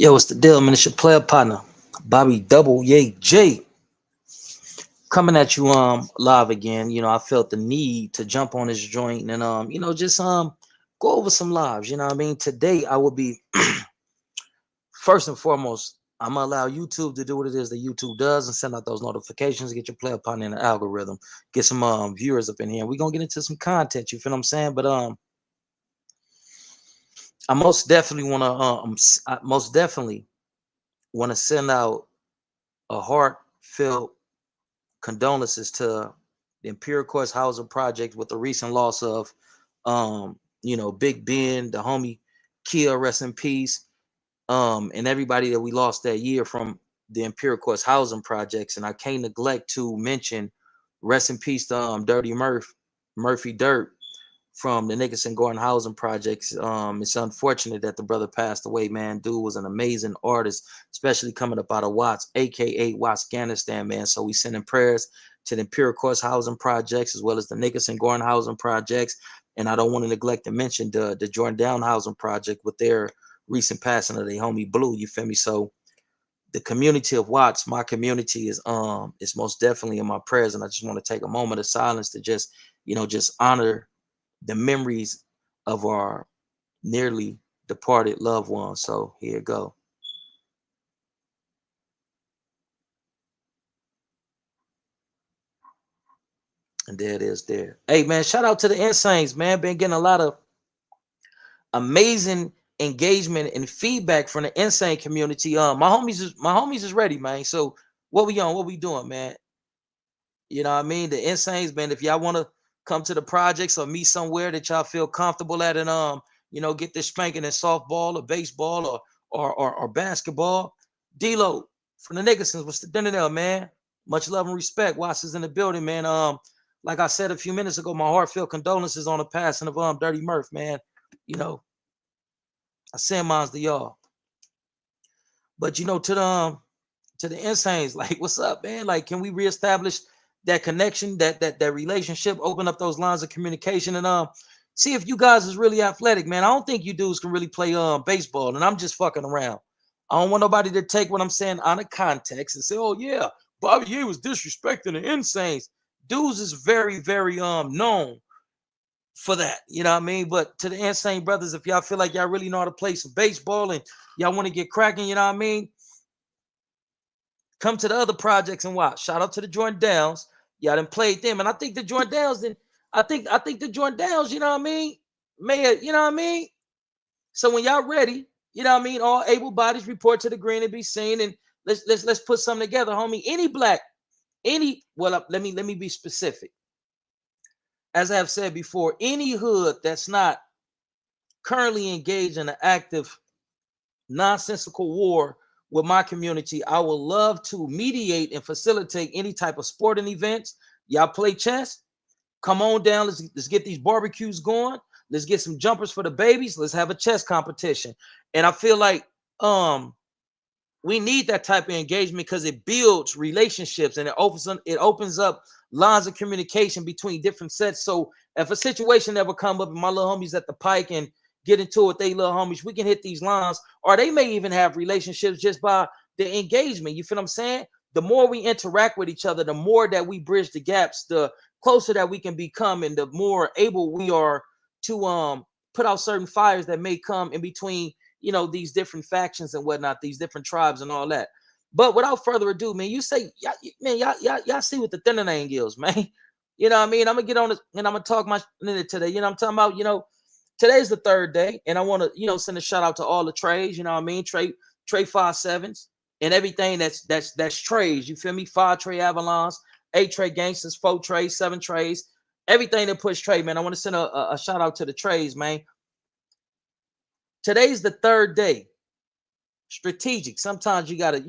Yo, what's the deal, man? It's your player partner, Bobby Double Yay J, coming at you live again. I felt the need to jump on this joint and just go over some lives. You know what I mean? Today I will be first and foremost, I'm gonna allow YouTube to do what it is that YouTube does and send out those notifications, get your player partner in the algorithm, get some viewers up in here. We're gonna get into some content, you feel what I'm saying? But I most definitely wanna send out a heartfelt condolences to the Imperial Courts Housing Project with the recent loss of Big Ben, the homie Kia, rest in peace, and everybody that we lost that year from the Imperial Courts Housing Projects. And I can't neglect to mention rest in peace to Dirty Murphy Dirt from the Nicholson Gordon Housing Projects. It's unfortunate that the brother passed away, man. Dude was an amazing artist, especially coming up out of Watts, aka Watts, Afghanistan, man. So we sending prayers to the Imperial Courts Housing Projects as well as the Nicholson Gordon Housing Projects. And I don't want to neglect to mention the Jordan Down Housing Project with their recent passing of their homie Blue. You feel me? So the community of Watts, my community, is most definitely in my prayers. And I just want to take a moment of silence to just honor the memories of our nearly departed loved ones. So here it go. And there it is there. Hey man, shout out to the Insanes, man. Been getting a lot of amazing engagement and feedback from the Insane community. My homies is ready, man. So what we doing, man? You know what I mean? The Insanes, man. If y'all want to come to the projects or meet somewhere that y'all feel comfortable at and get this spanking in softball or baseball or basketball. D-Lo from the Nickersons, what's the dinner there, man? Much love and respect. Watts is in the building, man. Like I said a few minutes ago, my heartfelt condolences on the passing of Dirty Murph, man. I send mines to y'all. But to the Insanes, like, what's up, man? Like, can we reestablish that connection, that relationship, open up those lines of communication, and see if you guys is really athletic, man. I don't think you dudes can really play baseball, and I'm just fucking around. I don't want nobody to take what I'm saying out of context and say, oh yeah, Bobby A was disrespecting the Insanes. Dudes is very, very known for that, you know what I mean? But to the Insane brothers, if y'all feel like y'all really know how to play some baseball and y'all want to get cracking, you know what I mean? Come to the other projects and watch. Shout out to the Jordan Downs. Y'all done played them. And I think the Jordan Downs then I think the Jordan Downs, you know what I mean? May you know what I mean? So when y'all ready, you know what I mean? All able bodies report to the green and be seen. And let's put something together, homie. Let me be specific. As I have said before, any hood that's not currently engaged in an active nonsensical war with my community, I would love to mediate and facilitate any type of sporting events. Y'all play chess? Come on down. Let's get these barbecues going. Let's get some jumpers for the babies. Let's have a chess competition. And I feel like we need that type of engagement because it builds relationships and it opens up lines of communication between different sets. So if a situation ever come up and my little homies at the pike and get into it with they little homies, we can hit these lines, or they may even have relationships just by the engagement. You feel what I'm saying? The more we interact with each other, the more that we bridge the gaps, the closer that we can become, and the more able we are to put out certain fires that may come in between, these different factions and whatnot, these different tribes and all that. But without further ado, man, you say, man, y'all see what the thinner name is, man. You know what I mean? I'm gonna get on this and I'm gonna talk my minute today. You know what I'm talking about? Today's the third day, and I want to, send a shout out to all the trades. You know what I mean? Trade 5-7s and everything that's trades. You feel me? 5 trade Avalons, 8 trade gangsters, 4 trades, 7 trades, everything that push trade, man. I want to send a shout out to the trades, man. Today's the third day. Strategic. Sometimes you gotta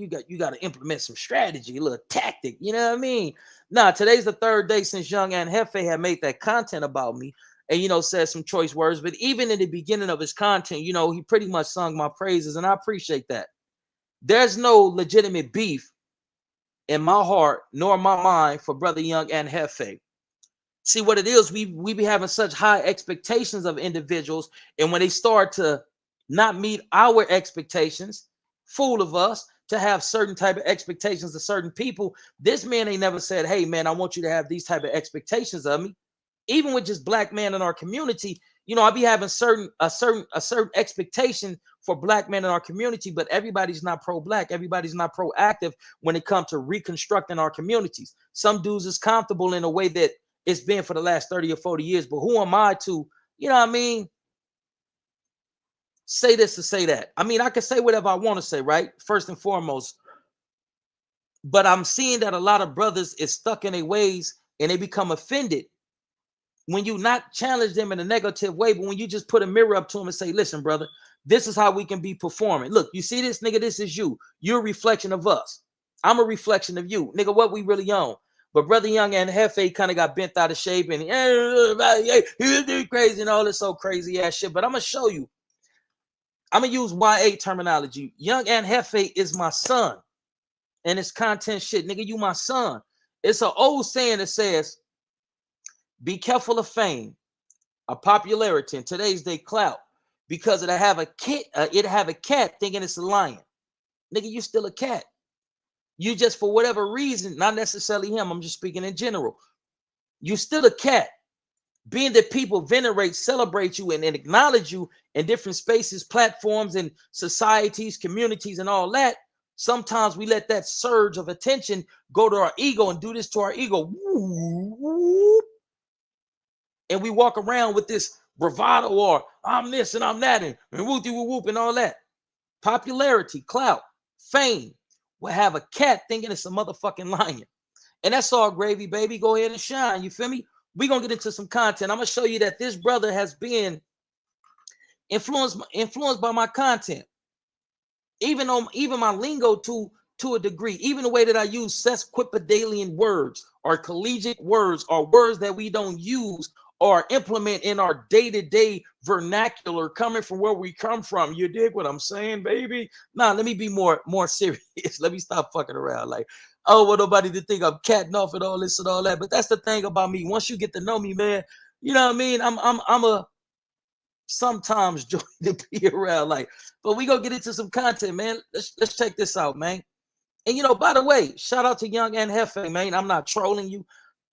implement some strategy, a little tactic. You know what I mean? Nah, today's the third day since Young and Hefe had made that content about me and said some choice words. But even in the beginning of his content, he pretty much sung my praises, and I appreciate that. There's no legitimate beef in my heart nor my mind for Brother Young and Hefe. See what it is, we be having such high expectations of individuals, and when they start to not meet our expectations, fool of us to have certain type of expectations of certain people. This man ain't never said, hey man, I want you to have these type of expectations of me. Even with just black men in our community, you know, I be having a certain expectation for black men in our community, but everybody's not pro-black. Everybody's not proactive when it comes to reconstructing our communities. Some dudes is comfortable in a way that it's been for the last 30 or 40 years. But who am I to, you know what I mean, say this to say that? I mean, I can say whatever I want to say, right? First and foremost. But I'm seeing that a lot of brothers is stuck in their ways and they become offended when you not challenge them in a negative way, but when you just put a mirror up to them and say, listen, brother, this is how we can be performing. Look, you see this, nigga, this is you. You're a reflection of us. I'm a reflection of you. Nigga, what we really on. But Brother Young and Hefe kind of got bent out of shape and he's crazy and all this so crazy ass shit. But I'm going to show you. I'm going to use YA terminology. Young and Hefe is my son. And it's content shit. Nigga, you my son. It's an old saying that says, be careful of fame, a popularity, in today's day clout, because it have a cat thinking it's a lion. Nigga, you still a cat. You just, for whatever reason, not necessarily him, I'm just speaking in general. You still a cat. Being that people venerate, celebrate you, and acknowledge you in different spaces, platforms, and societies, communities, and all that, sometimes we let that surge of attention go to our ego and do this to our ego. And we walk around with this bravado or I'm this and I'm that and whoop whoop and all that. Popularity, clout, fame will have a cat thinking it's a motherfucking lion. And that's all gravy, baby. Go ahead and shine. You feel me? We're going to get into some content. I'm going to show you that this brother has been influenced by my content. Even my lingo to a degree, even the way that I use sesquipedalian words or collegiate words or words that we don't use or implement in our day-to-day vernacular coming from where we come from. You dig what I'm saying, baby? Nah, let me be more serious. Let me stop fucking around. Like, I don't want nobody to think I'm catting off and all this and all that. But that's the thing about me. Once you get to know me, man, you know what I mean? I'm a sometimes joy to be around. Like, but we gonna get into some content, man. Let's check this out, man. And you know, by the way, shout out to Young and Hefe, man. I'm not trolling you.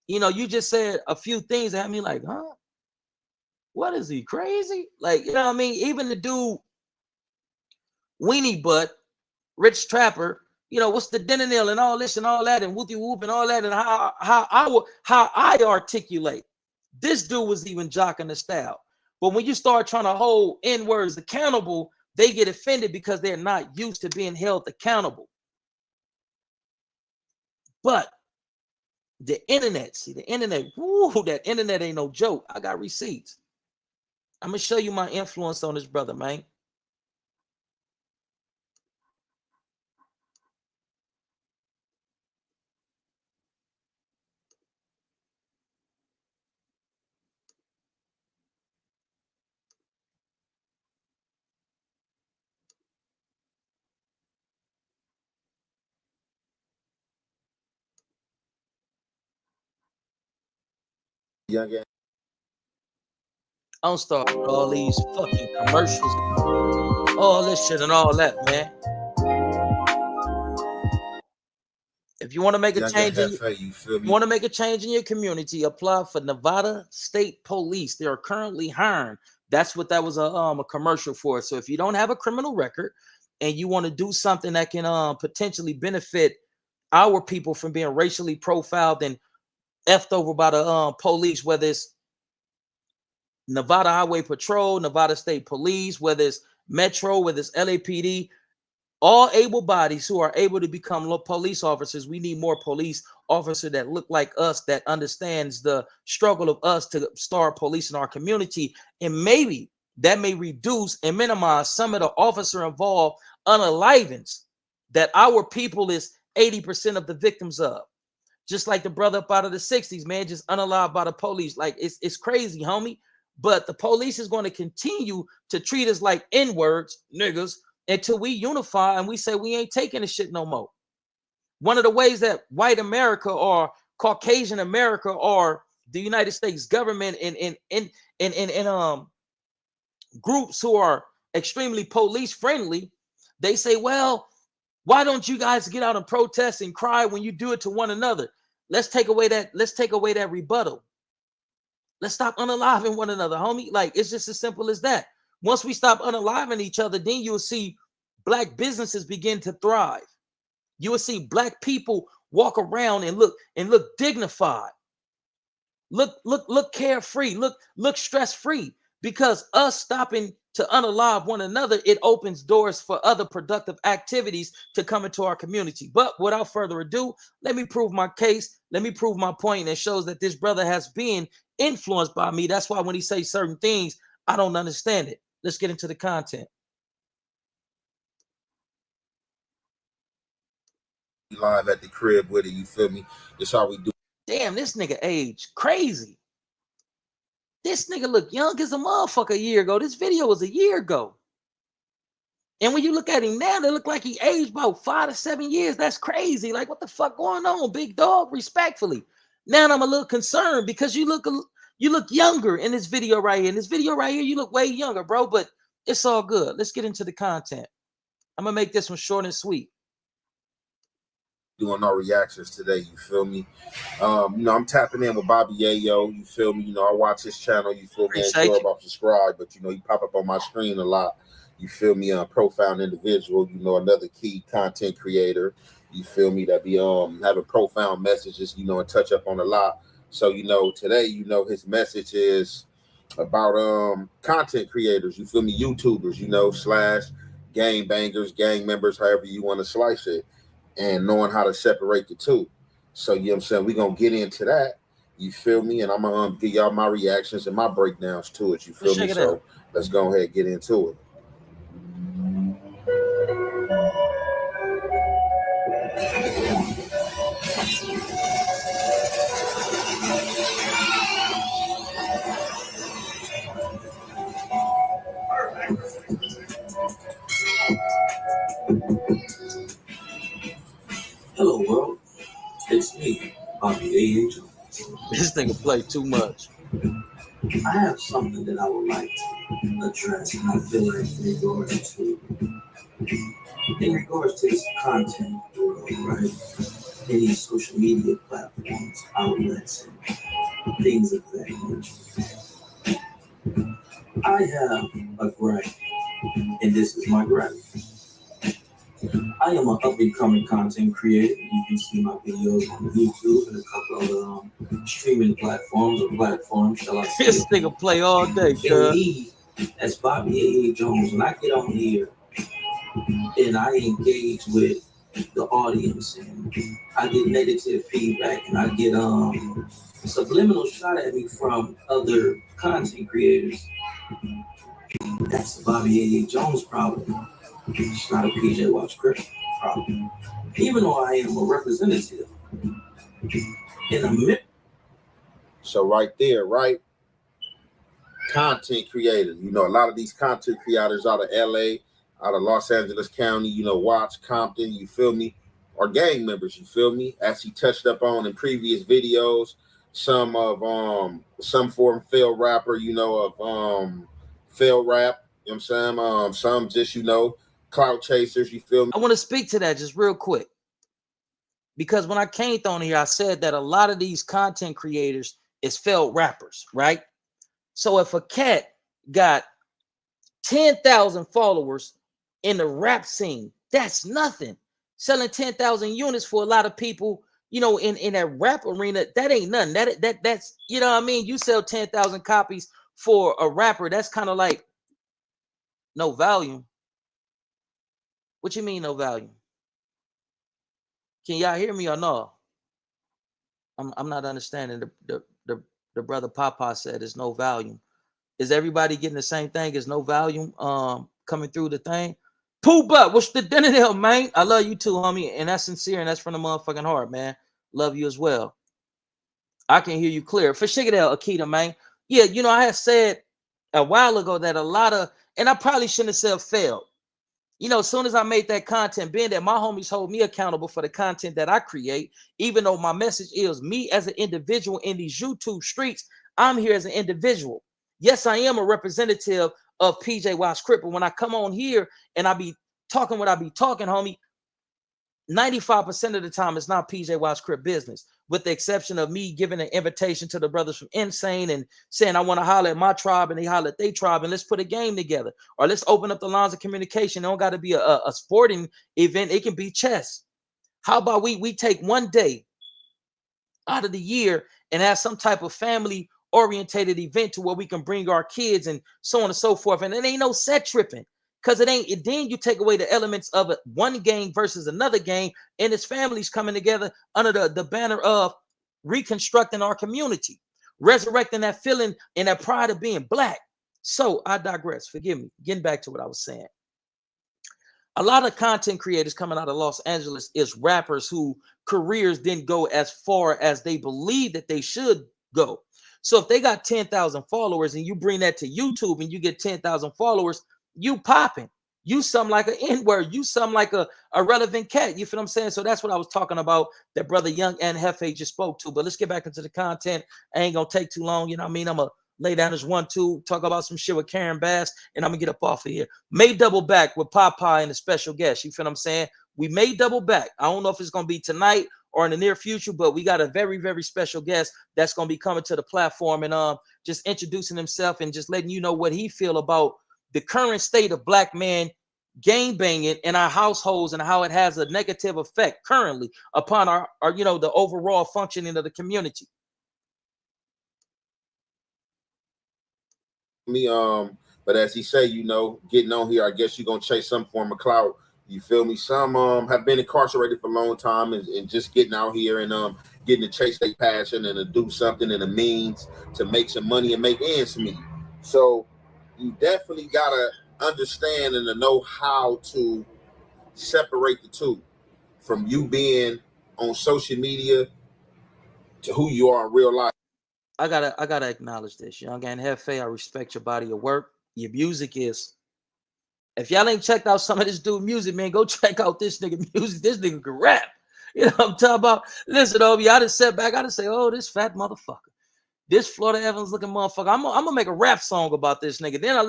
You know, you just said a few things that had me like, huh? What is he, crazy? Like, you know what I mean? Even the dude, Weenie Butt, Rich Trapper, you know, what's the dinner and all this and all that and whoopty whoop and all that and how I articulate. This dude was even jocking the style. But when you start trying to hold N-words accountable, they get offended because they're not used to being held accountable. But the internet, woo, that internet ain't no joke. I got receipts. I'm going to show you my influence on this brother, man. Young. I don't start with all these fucking commercials, all this shit and all that, man. If you want to make a change, want to make a change in your community, apply for Nevada State Police. They are currently hiring. That's what that was a commercial for. So if you don't have a criminal record and you want to do something that can potentially benefit our people from being racially profiled and effed over by the police, whether it's Nevada Highway Patrol, Nevada State Police, whether it's Metro, whether it's LAPD, all able bodies who are able to become police officers. We need more police officers that look like us, that understands the struggle of us to start policing our community. And maybe that may reduce and minimize some of the officer involved unalivings that our people is 80% of the victims of. Just like the brother up out of the 60s, man, just unalived by the police. Like, it's crazy, homie. But the police is going to continue to treat us like N-words, niggas, until we unify and we say we ain't taking this shit no more. One of the ways that white America or Caucasian America or the United States government and groups who are extremely police friendly, They say, well, why don't you guys get out and protest and cry when you do it to one another? Let's take away that rebuttal. Let's stop unaliving one another, homie. Like, it's just as simple as that. Once we stop unaliving each other, then you'll see black businesses begin to thrive. You will see black people walk around and look dignified. Look carefree, look stress-free, because us stopping to unalive one another, it opens doors for other productive activities to come into our community. But without further ado, let me prove my case. Let me prove my point, and it shows that this brother has been influenced by me. That's why when he says certain things, I don't understand it. Let's get into the content. Live at the crib with it, you feel me? That's how we do. Damn, this nigga age crazy. This nigga look young as a motherfucker a year ago. This video was a year ago. And when you look at him now, they look like he aged about 5 to 7 years. That's crazy. Like, what the fuck going on, big dog? Respectfully. Now I'm a little concerned because you look younger in this video right here. In this video right here, you look way younger, bro. But it's all good. Let's get into the content. I'm gonna make this one short and sweet. Doing our reactions today, you feel me? I'm tapping in with Bobby Yayo, you feel me? I watch his channel, you feel me? I'm sure about subscribe, but he pop up on my screen a lot. You feel me? Profound individual, another key content creator, you feel me, that be having profound messages, and touch up on a lot. So, today, his message is about content creators, you feel me, YouTubers, slash gang bangers, gang members, however you want to slice it, and knowing how to separate the two. So, you know what I'm saying? We're going to get into that. You feel me? And I'm going to give y'all my reactions and my breakdowns to it. You feel me? So let's go ahead and get into it. Hello, world. It's me, Bobby Yayo. This nigga play too much. I have something that I would like to address, and I feel like in regards to this content world, right? Any social media platforms, outlets, and things of that nature. I have a gripe, and this is my gripe. I am an up-and-coming content creator. You can see my videos on YouTube and a couple of streaming platforms, shall I say. This nigga play all day, and me, as Bobby A. Jones, when I get on here and I engage with the audience and I get negative feedback and I get subliminal shot at me from other content creators, that's the Bobby A. Jones problem. It's not a PJ Watch Crypto problem. Even though I am a representative in a myth. So right there, right? Content creators. A lot of these content creators out of LA, out of Los Angeles County, Watts, Compton, you feel me? Are gang members, you feel me? As he touched up on in previous videos, some form fail rapper, of fail rap, you know what I'm saying? Some just, clout chasers, you feel me? I want to speak to that just real quick. Because when I came on here, I said that a lot of these content creators is failed rappers, right? So if a cat got 10,000 followers in the rap scene, that's nothing. Selling 10,000 units for a lot of people, in that rap arena, that ain't nothing. That's you know what I mean? You sell 10,000 copies for a rapper, that's kind of like no volume. What you mean no volume? Can y'all hear me or no? I'm not understanding. The brother Papa said there's no volume. Is everybody getting the same thing? Is no volume coming through the thing? Pooh Butt, what's the dinner there, man? I love you too, homie. And that's sincere and that's from the motherfucking heart, man. Love you as well. I can hear you clear. For Shigadel, Akita, man. Yeah, I had said a while ago that a lot of, and I probably shouldn't have said failed. As soon as I made that content, being that my homies hold me accountable for the content that I create, even though my message is me as an individual in these YouTube streets, I'm here as an individual. Yes, I am a representative of PJ Watch Crip, but when I come on here and I be talking what I be talking, homie, 95% of the time it's not PJ Watt's Crip business, with the exception of me giving an invitation to the brothers from Insane and saying I want to holler at my tribe and they holler at their tribe and let's put a game together, or let's open up the lines of communication. It don't got to be a sporting event. It can be chess. How about we take one day out of the year and have some type of family orientated event to where we can bring our kids and so on and so forth. And it ain't no set tripping, because then you take away the elements of one game versus another game, and its families coming together under the banner of reconstructing our community, resurrecting that feeling and that pride of being black. So I digress. Forgive me. Getting back to what I was saying. A lot of content creators coming out of Los Angeles is rappers who careers didn't go as far as they believe that they should go. So if they got 10,000 followers and you bring that to YouTube and you get 10,000 followers, you popping. You something like an N-word. You something like a relevant cat. You feel what I'm saying? So that's what I was talking about that brother Young and Hefe just spoke to. But let's get back into the content. I ain't going to take too long. You know what I mean? I'm going to lay down this 1-2, talk about some shit with Karen Bass, and I'm going to get up off of here. May double back with Popeye and a special guest. You feel what I'm saying? We may double back. I don't know if it's going to be tonight or in the near future, but we got a very, very special guest that's going to be coming to the platform and just introducing himself and just letting you know what he feel about the current state of black men gang banging in our households and how it has a negative effect currently upon our the overall functioning of the community. But as he say, getting on here, I guess you're gonna chase some form of clout. You feel me? Some have been incarcerated for a long time and just getting out here and getting to chase their passion and to do something and a means to make some money and make ends meet. So you definitely gotta understand and to know how to separate the two, from you being on social media to who you are in real life. I gotta acknowledge this, Young and Hefe. I respect your body of work. Your music is. If y'all ain't checked out some of this dude music, man, go check out this nigga music. This nigga can rap. You know what I'm talking about? Listen, Obi, I just sat back. I just say, oh, this fat motherfucker. This Florida Evans looking motherfucker. I'm gonna make a rap song about this nigga. Then I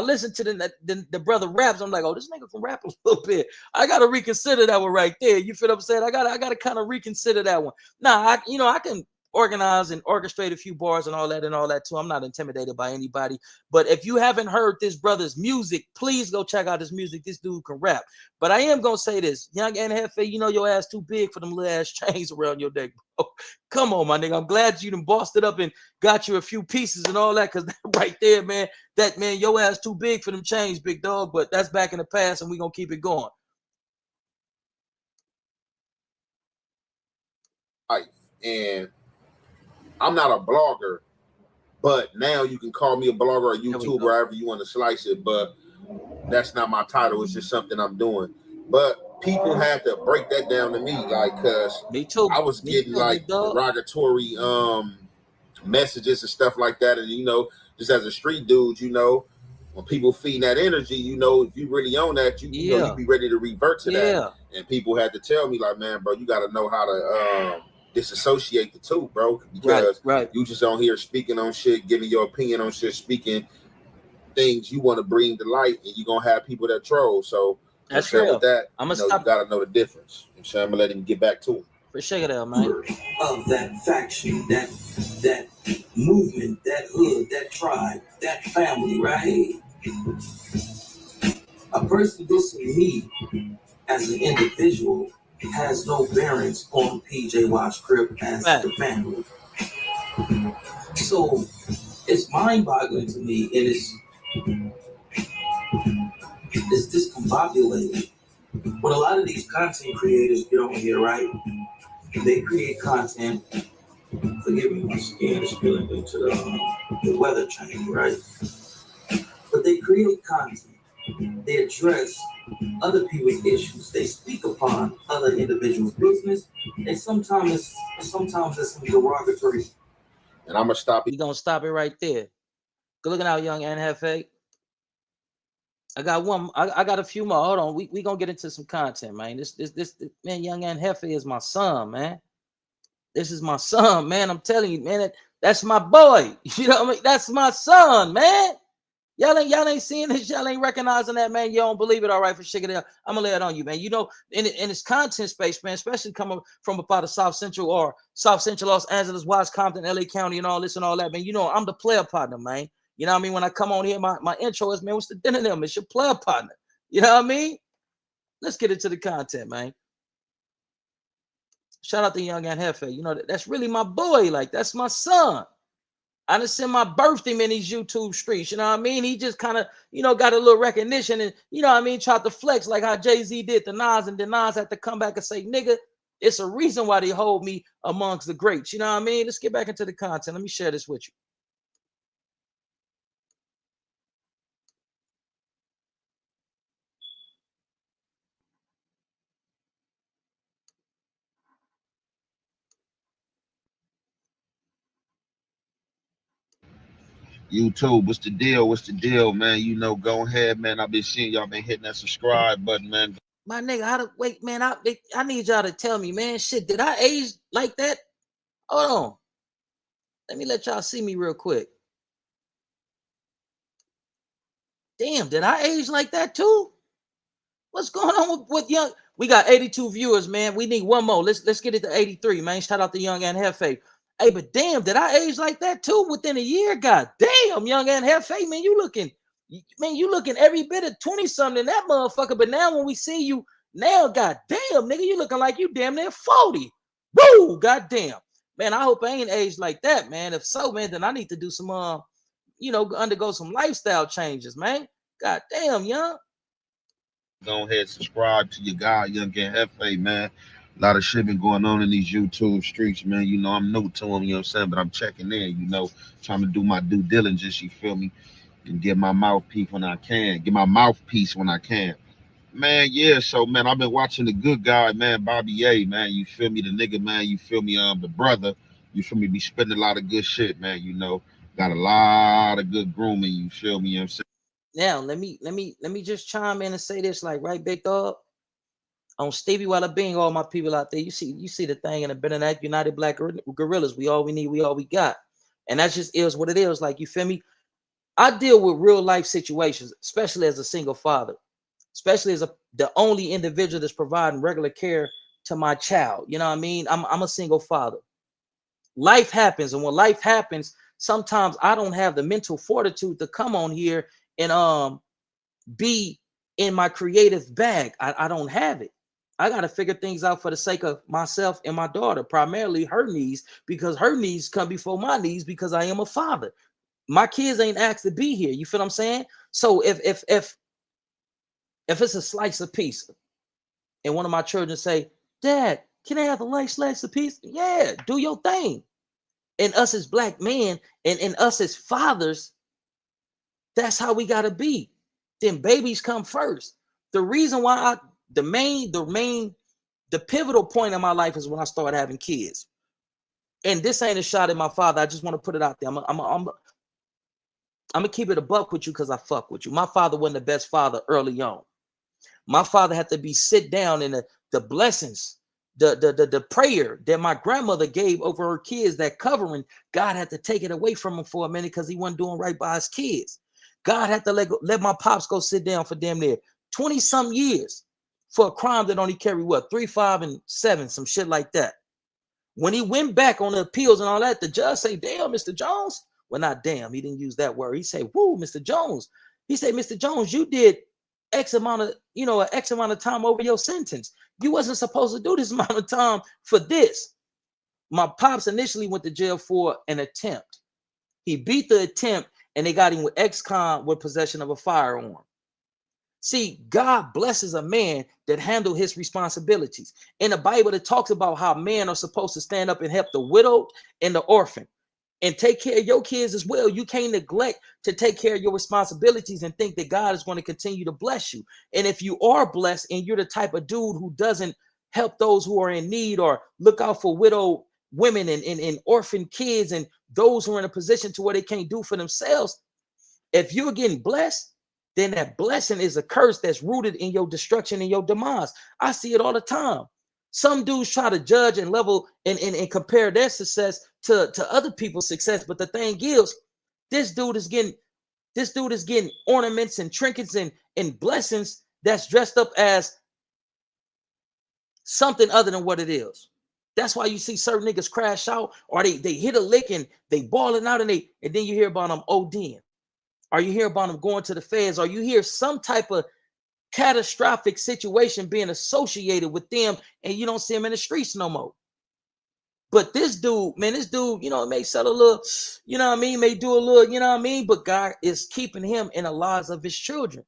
listened to the brother raps. I'm like, oh, this nigga can rap a little bit. I gotta reconsider that one right there. You feel what I'm saying? I gotta kind of reconsider that one. Nah, I can organize and orchestrate a few bars and all that too. I'm not intimidated by anybody. But if you haven't heard this brother's music, please go check out his music. This dude can rap. But I am gonna say this, Young and Hefe, your ass too big for them little ass chains around your neck, bro. Come on, my nigga. I'm glad you done bossed it up and got you a few pieces and all that, because right there, man, your ass too big for them chains, big dog. But that's back in the past, and we're gonna keep it going. And I'm not a blogger, but now you can call me a blogger or a YouTuber, however you want to slice it. But that's not my title. It's just something I'm doing. But people had to break that down to me, like, because I was getting like derogatory messages and stuff like that. And just as a street dude, when people feed that energy, if you really own that, you be ready to revert to that. And people had to tell me, like, man, bro, you got to know how to disassociate the two, bro, because you just on here speaking on shit, giving your opinion on shit, speaking things you want to bring to light, and you're gonna have people that troll. So that's real. With that, you gotta know the difference. So I'm gonna let him get back to it. Appreciate it, man. Of that faction, that movement, that hood, that tribe, that family, right? A person dissing me as an individual has no bearings on PJ Watt's Crip as the family. So it's mind-boggling to me, and it's discombobulated. When a lot of these content creators get on here, right? They create content. Forgive me, my skin is feeling into the weather change, right? But they create content. They address other people's issues. They speak upon other individuals' business, and sometimes it's some derogatory. And I'm gonna stop it. We're gonna stop it right there. Good looking out, Young and Hefe. I got one. I got a few more. Hold on. We gonna get into some content, man. This man, Young and Hefe is my son, man. This is my son, man. I'm telling you, man. That's my boy. You know what I mean? That's my son, man. Y'all ain't seeing this. Y'all ain't recognizing that, man. You don't believe it. All right, for shaking it up. I'm gonna lay it on you, man. You know, in its content space, man, especially coming from about the South Central Los Angeles, Watts, Compton, LA County, and all this and all that, man. You know, I'm the player partner, man. You know what I mean? When I come on here, my intro is, man, what's the dinner them? It's your player partner. You know what I mean? Let's get into the content, man. Shout out to Young and Hefe. You know, that's really my boy. Like, that's my son. I done seen my birthday in these YouTube streets. You know what I mean? He just kind of, you know, got a little recognition and, you know what I mean, tried to flex like how Jay-Z did to Nas, and then Nas had to come back and say, nigga, it's a reason why they hold me amongst the greats. You know what I mean? Let's get back into the content. Let me share this with you. YouTube, what's the deal? What's the deal, man? You know, go ahead, man. I've been seeing y'all been hitting that subscribe button, man. My nigga, how to wait, man? I need y'all to tell me, man. Shit, did I age like that? Hold on. Let me let y'all see me real quick. Damn, did I age like that too? What's going on with Young? We got 82 viewers, man. We need one more. Let's get it to 83, man. Shout out to Young and Hefe. Hey, but damn, did I age like that too within a year? God damn, Young and Hefe, man, you looking every bit of 20-something, that motherfucker. But now when we see you now, god damn, nigga, you looking like you damn near 40. Woo, god damn. Man, I hope I ain't aged like that, man. If so, man, then I need to do some you know, undergo some lifestyle changes, man. God damn, Young. Go ahead, subscribe to your guy, Young and Hefe, man. A lot of shit been going on in these YouTube streets, man. You know, I'm new to them, you know what I'm saying? But I'm checking in, you know, trying to do my due diligence, you feel me? And get my mouthpiece when I can. Get my mouthpiece when I can. Man, yeah, so, man, I've been watching the good guy, man, Bobby A, man. You feel me? The nigga, man, you feel me? The brother, you feel me? Be spitting a lot of good shit, man, you know. Got a lot of good grooming, you feel me? You know what I'm saying? Now let me just chime in and say this, like, right, big dog, on Stevie Walla Bing, all my people out there, you see the thing in the Benedict United Black Gorillas. We all we need, we all we got, and that just is what it is. Like, you feel me? I deal with real life situations, especially as a single father, especially as the only individual that's providing regular care to my child. You know what I mean? I'm a single father. Life happens, and when life happens, sometimes I don't have the mental fortitude to come on here and be in my creative bag. I don't have it. I got to figure things out for the sake of myself and my daughter, primarily her needs, because her needs come before my needs, because I am a father. My kids ain't asked to be here. You feel what I'm saying? So if it's a slice of pizza and one of my children say, Dad, can I have a light slice of pizza? Yeah, do your thing. And us as black men and us as fathers, that's how we gotta be. Then babies come first. The reason why the pivotal point in my life is when I started having kids. And this ain't a shot at my father. I just want to put it out there. I'm gonna keep it a buck with you because I fuck with you. My father wasn't the best father early on. My father had to be sit down, and the blessings, the prayer that my grandmother gave over her kids, that covering, God had to take it away from him for a minute because he wasn't doing right by his kids. God had to let my pops go sit down for damn near 20 some years for a crime that only carried what, 3, 5, and 7, some shit like that. When he went back on the appeals and all that, the judge say, damn, Mr. Jones. Well, not damn, he didn't use that word. He said, woo, Mr. Jones. He said, Mr. Jones, you did X amount of time over your sentence. You wasn't supposed to do this amount of time for this. My pops initially went to jail for an attempt. He beat the attempt, and they got him with ex-con with possession of a firearm. See, God blesses a man that handle his responsibilities. In the Bible, it talks about how men are supposed to stand up and help the widowed and the orphan and take care of your kids as well. You can't neglect to take care of your responsibilities and think that God is going to continue to bless you. And if you are blessed and you're the type of dude who doesn't help those who are in need or look out for widowed women and orphan kids and those who are in a position to where they can't do for themselves, if you're getting blessed, then that blessing is a curse that's rooted in your destruction and your demise. I see it all the time. Some dudes try to judge and level and compare their success to other people's success. But the thing is, this dude is getting This dude is getting ornaments and trinkets and blessings that's dressed up as something other than what it is. That's why you see certain niggas crash out, or they hit a lick and they balling out, and then you hear about them ODing, or you hear about them going to the feds, or you hear some type of catastrophic situation being associated with them, and you don't see them in the streets no more. But this dude, man, you know, may sell a little, you know what I mean, may do a little, you know what I mean, but God is keeping him in the lives of his children.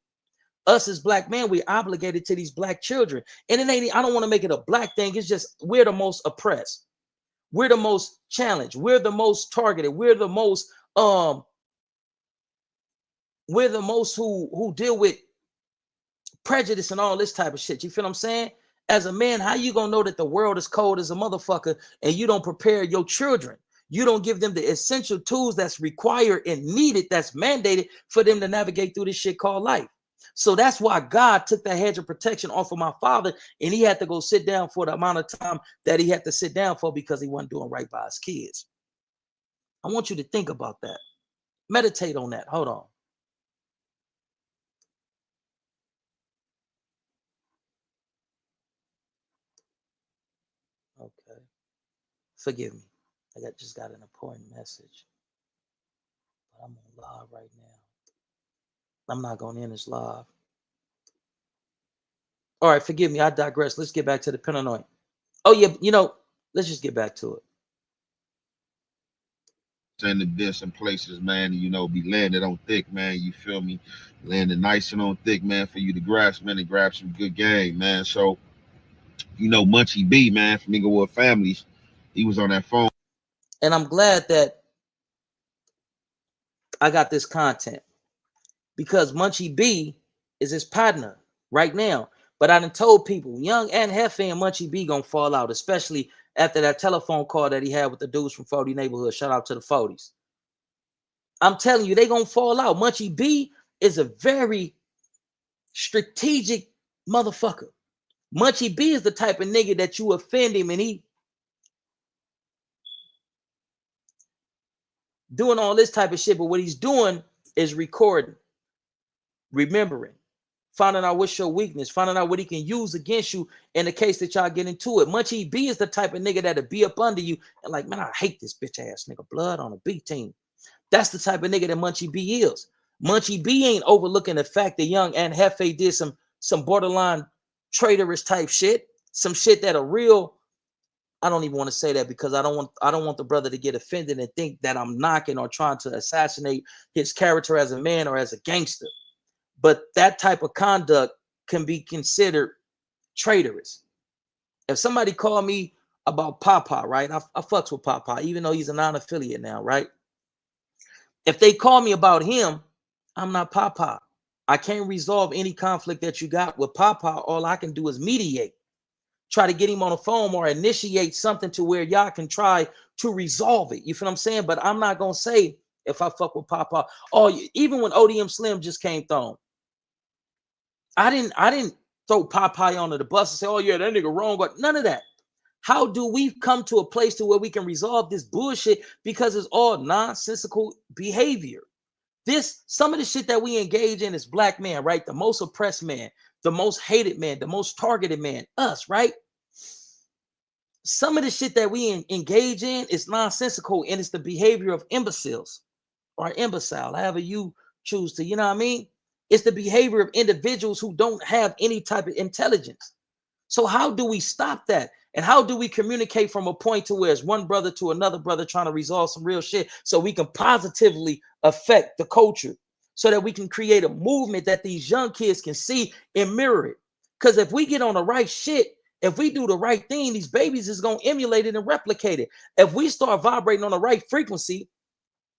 Us as black men, we're obligated to these black children. And it ain't, I don't want to make it a black thing. It's just we're the most oppressed. We're the most challenged. We're the most targeted. We're the most who deal with prejudice and all this type of shit. You feel what I'm saying? As a man, how you gonna know that the world is cold as a motherfucker and you don't prepare your children? You don't give them the essential tools that's required and needed, that's mandated for them to navigate through this shit called life. So that's why God took that hedge of protection off of my father, and he had to go sit down for the amount of time that he had to sit down for, because he wasn't doing right by his kids. I want you to think about that. Meditate on that. Hold on. Okay. Forgive me. I just got an important message. But I'm on live right now. I'm not going to end this live. All right, forgive me. I digress. Let's get back to the paranoid. Oh, yeah, you know, let's just get back to it. And the bits and places, man, you know, be landed on thick, man. You feel me? Landed nice and on thick, man, for you to grasp, man, and grab some good game, man. So, you know, Munchie B, man, from Inglewood Families, he was on that phone. And I'm glad that I got this content, because Munchie B is his partner right now. But I done told people, Young and Hefe and Munchie B gonna fall out, especially after that telephone call that he had with the dudes from 40 Neighborhood. Shout out to the 40s. I'm telling you, they gonna fall out. Munchie B is a very strategic motherfucker. Munchie B is the type of nigga that you offend him and he doing all this type of shit, but what he's doing is recording, remembering, finding out what's your weakness, finding out what he can use against you in the case that y'all get into it. Munchie B is the type of nigga that'll be up under you and like, man, I hate this bitch ass nigga. Blood on a B team. That's the type of nigga that Munchie B is. Munchie B ain't overlooking the fact that Young and Hefe did some borderline traitorous type shit, some shit that a real, I don't even want to say that because I don't want the brother to get offended and think that I'm knocking or trying to assassinate his character as a man or as a gangster. But that type of conduct can be considered traitorous. If somebody called me about Papa, right? I fucks with Papa, even though he's a non-affiliate now, right? If they call me about him, I'm not Papa. I can't resolve any conflict that you got with Papa. All I can do is mediate. Try to get him on the phone or initiate something to where y'all can try to resolve it. You feel what I'm saying? But I'm not going to say if I fuck with Papa. Oh, even when ODM Slim just came thrown, I didn't throw Popeye onto the bus and say, oh yeah, that nigga wrong. But none of that. How do we come to a place to where we can resolve this bullshit? Because it's all nonsensical behavior. Some of the shit that we engage in is black man, right? The most oppressed man, the most hated man, the most targeted man, us, right? Some of the shit that we engage in is nonsensical, and it's the behavior of imbeciles or imbecile, however you choose to, you know what I mean? It's the behavior of individuals who don't have any type of intelligence. So how do we stop that? And how do we communicate from a point to where it's one brother to another brother trying to resolve some real shit so we can positively affect the culture, so that we can create a movement that these young kids can see and mirror it? Because if we get on the right shit, if we do the right thing, these babies is going to emulate it and replicate it. If we start vibrating on the right frequency,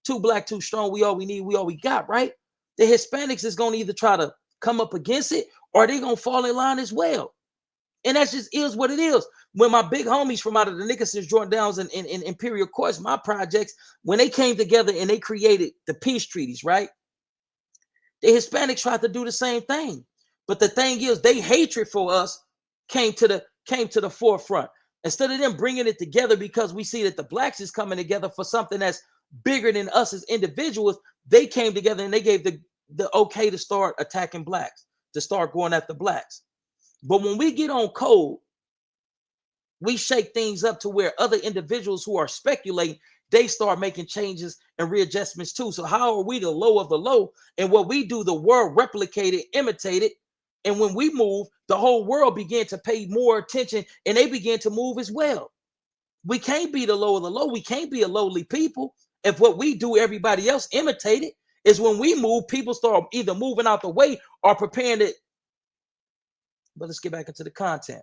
too black, too strong, we all we need, we all we got, right? The Hispanics is going to either try to come up against it or they're going to fall in line as well. And that just is what it is. When my big homies from out of the Nickersons, Jordan Downs, and Imperial Courts, my projects, when they came together and they created the peace treaties, right? The Hispanics tried to do the same thing. But the thing is, they hatred for us came to the forefront. Instead of them bringing it together because we see that the blacks is coming together for something that's bigger than us as individuals, they came together and they gave the okay to start attacking blacks, to start going after blacks. But when we get on code, we shake things up to where other individuals who are speculating, they start making changes and readjustments too. So how are we the low of the low? And what we do, the world replicated, imitated. And when we move, the whole world began to pay more attention and they began to move as well. We can't be the low of the low. We can't be a lowly people. If what we do, everybody else imitate it. Is when we move, people start either moving out the way or preparing it. But let's get back into the content.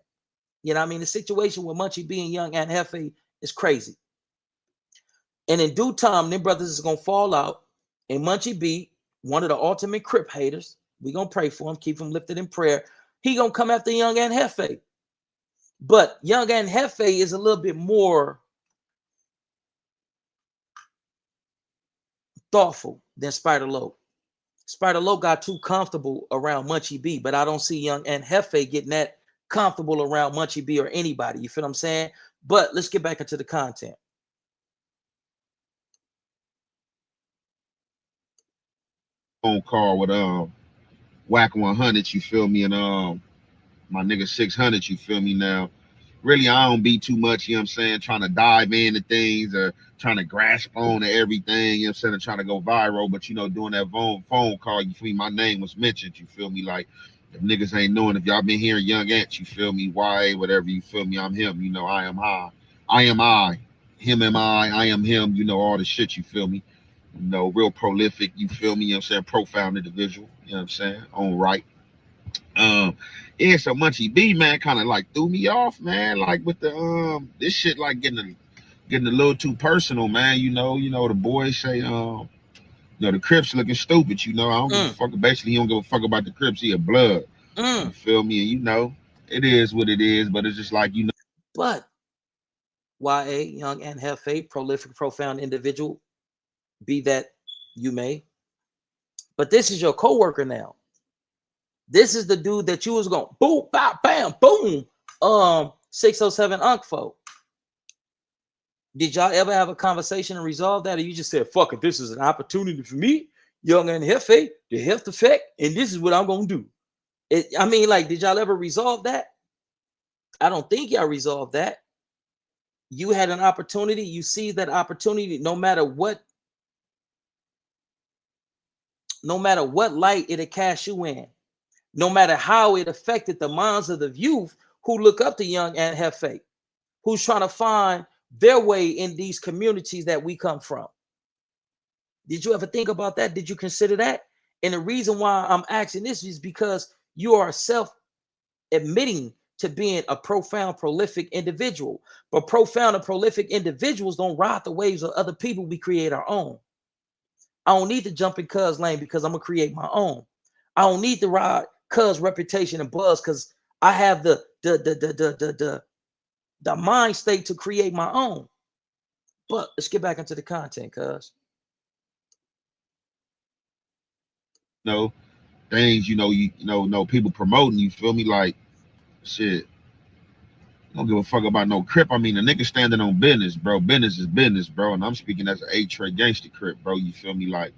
You know what I mean? The situation with Munchie B and Young and Hefe is crazy. And in due time, them brothers is going to fall out. And Munchie B, one of the ultimate Crip haters, we're going to pray for him, keep him lifted in prayer. He going to come after Young and Hefe. But Young and Hefe is a little bit more thoughtful than Spider Low. Spider Low got too comfortable around Munchie B, but I don't see Young and Hefe getting that comfortable around Munchie B or anybody. You feel what I'm saying? But let's get back into the content. Phone call with Whack 100, you feel me, and my nigga 600, you feel me. Now really I don't be too much, you know what I'm saying, trying to dive into things or trying to grasp on to everything, you know what I'm saying, and trying to go viral. But you know, doing that phone call, you feel me, my name was mentioned, you feel me. Like, if niggas ain't knowing, if y'all been hearing Young Ants, you feel me, YA, whatever, you feel me, I'm him, you know, I am I, him am I am him, you know, all the shit, you feel me. You know, real prolific, you feel me, you know what I'm saying, profound individual, you know what I'm saying, on right. Yeah, so Munchie B, man, kind of like threw me off, man, like with the this shit like getting a little too personal, man. You know, the boys say you know, the Crips looking stupid, you know. I don't give a fuck. Basically, he don't give a fuck about the Crips, he a blood. You feel me? And you know, it is what it is, but it's just like, you know. But YA, Young and Hefe, prolific, profound individual, be that you may. But this is your coworker now. This is the dude that you was going boom, bam, bam, boom. 607 Unkfo. Did y'all ever have a conversation and resolve that? Or you just said, fuck it, this is an opportunity for me, Young and Hefe, the health effect, and this is what I'm gonna do. I mean, like, did y'all ever resolve that? I don't think y'all resolved that. You had an opportunity, you seized that opportunity, no matter what light it cast you in. No matter how it affected the minds of the youth who look up to Young and Hefe, who's trying to find their way in these communities that we come from. Did you ever think about that? Did you consider that? And the reason why I'm asking this is because you are self-admitting to being a profound, prolific individual. But profound and prolific individuals don't ride the waves of other people. We create our own. I don't need to jump in Cuz lane because I'm going to create my own. I don't need to ride Cuz reputation and buzz because I have the mind state to create my own. But let's get back into the content, Cuz. You know, things, you know, people promoting, you feel me, like, shit. I don't give a fuck about no Crip. I mean, a nigga standing on business, bro. Business is business, bro. And I'm speaking as an 8-tray gangster Crip, bro. You feel me? Like,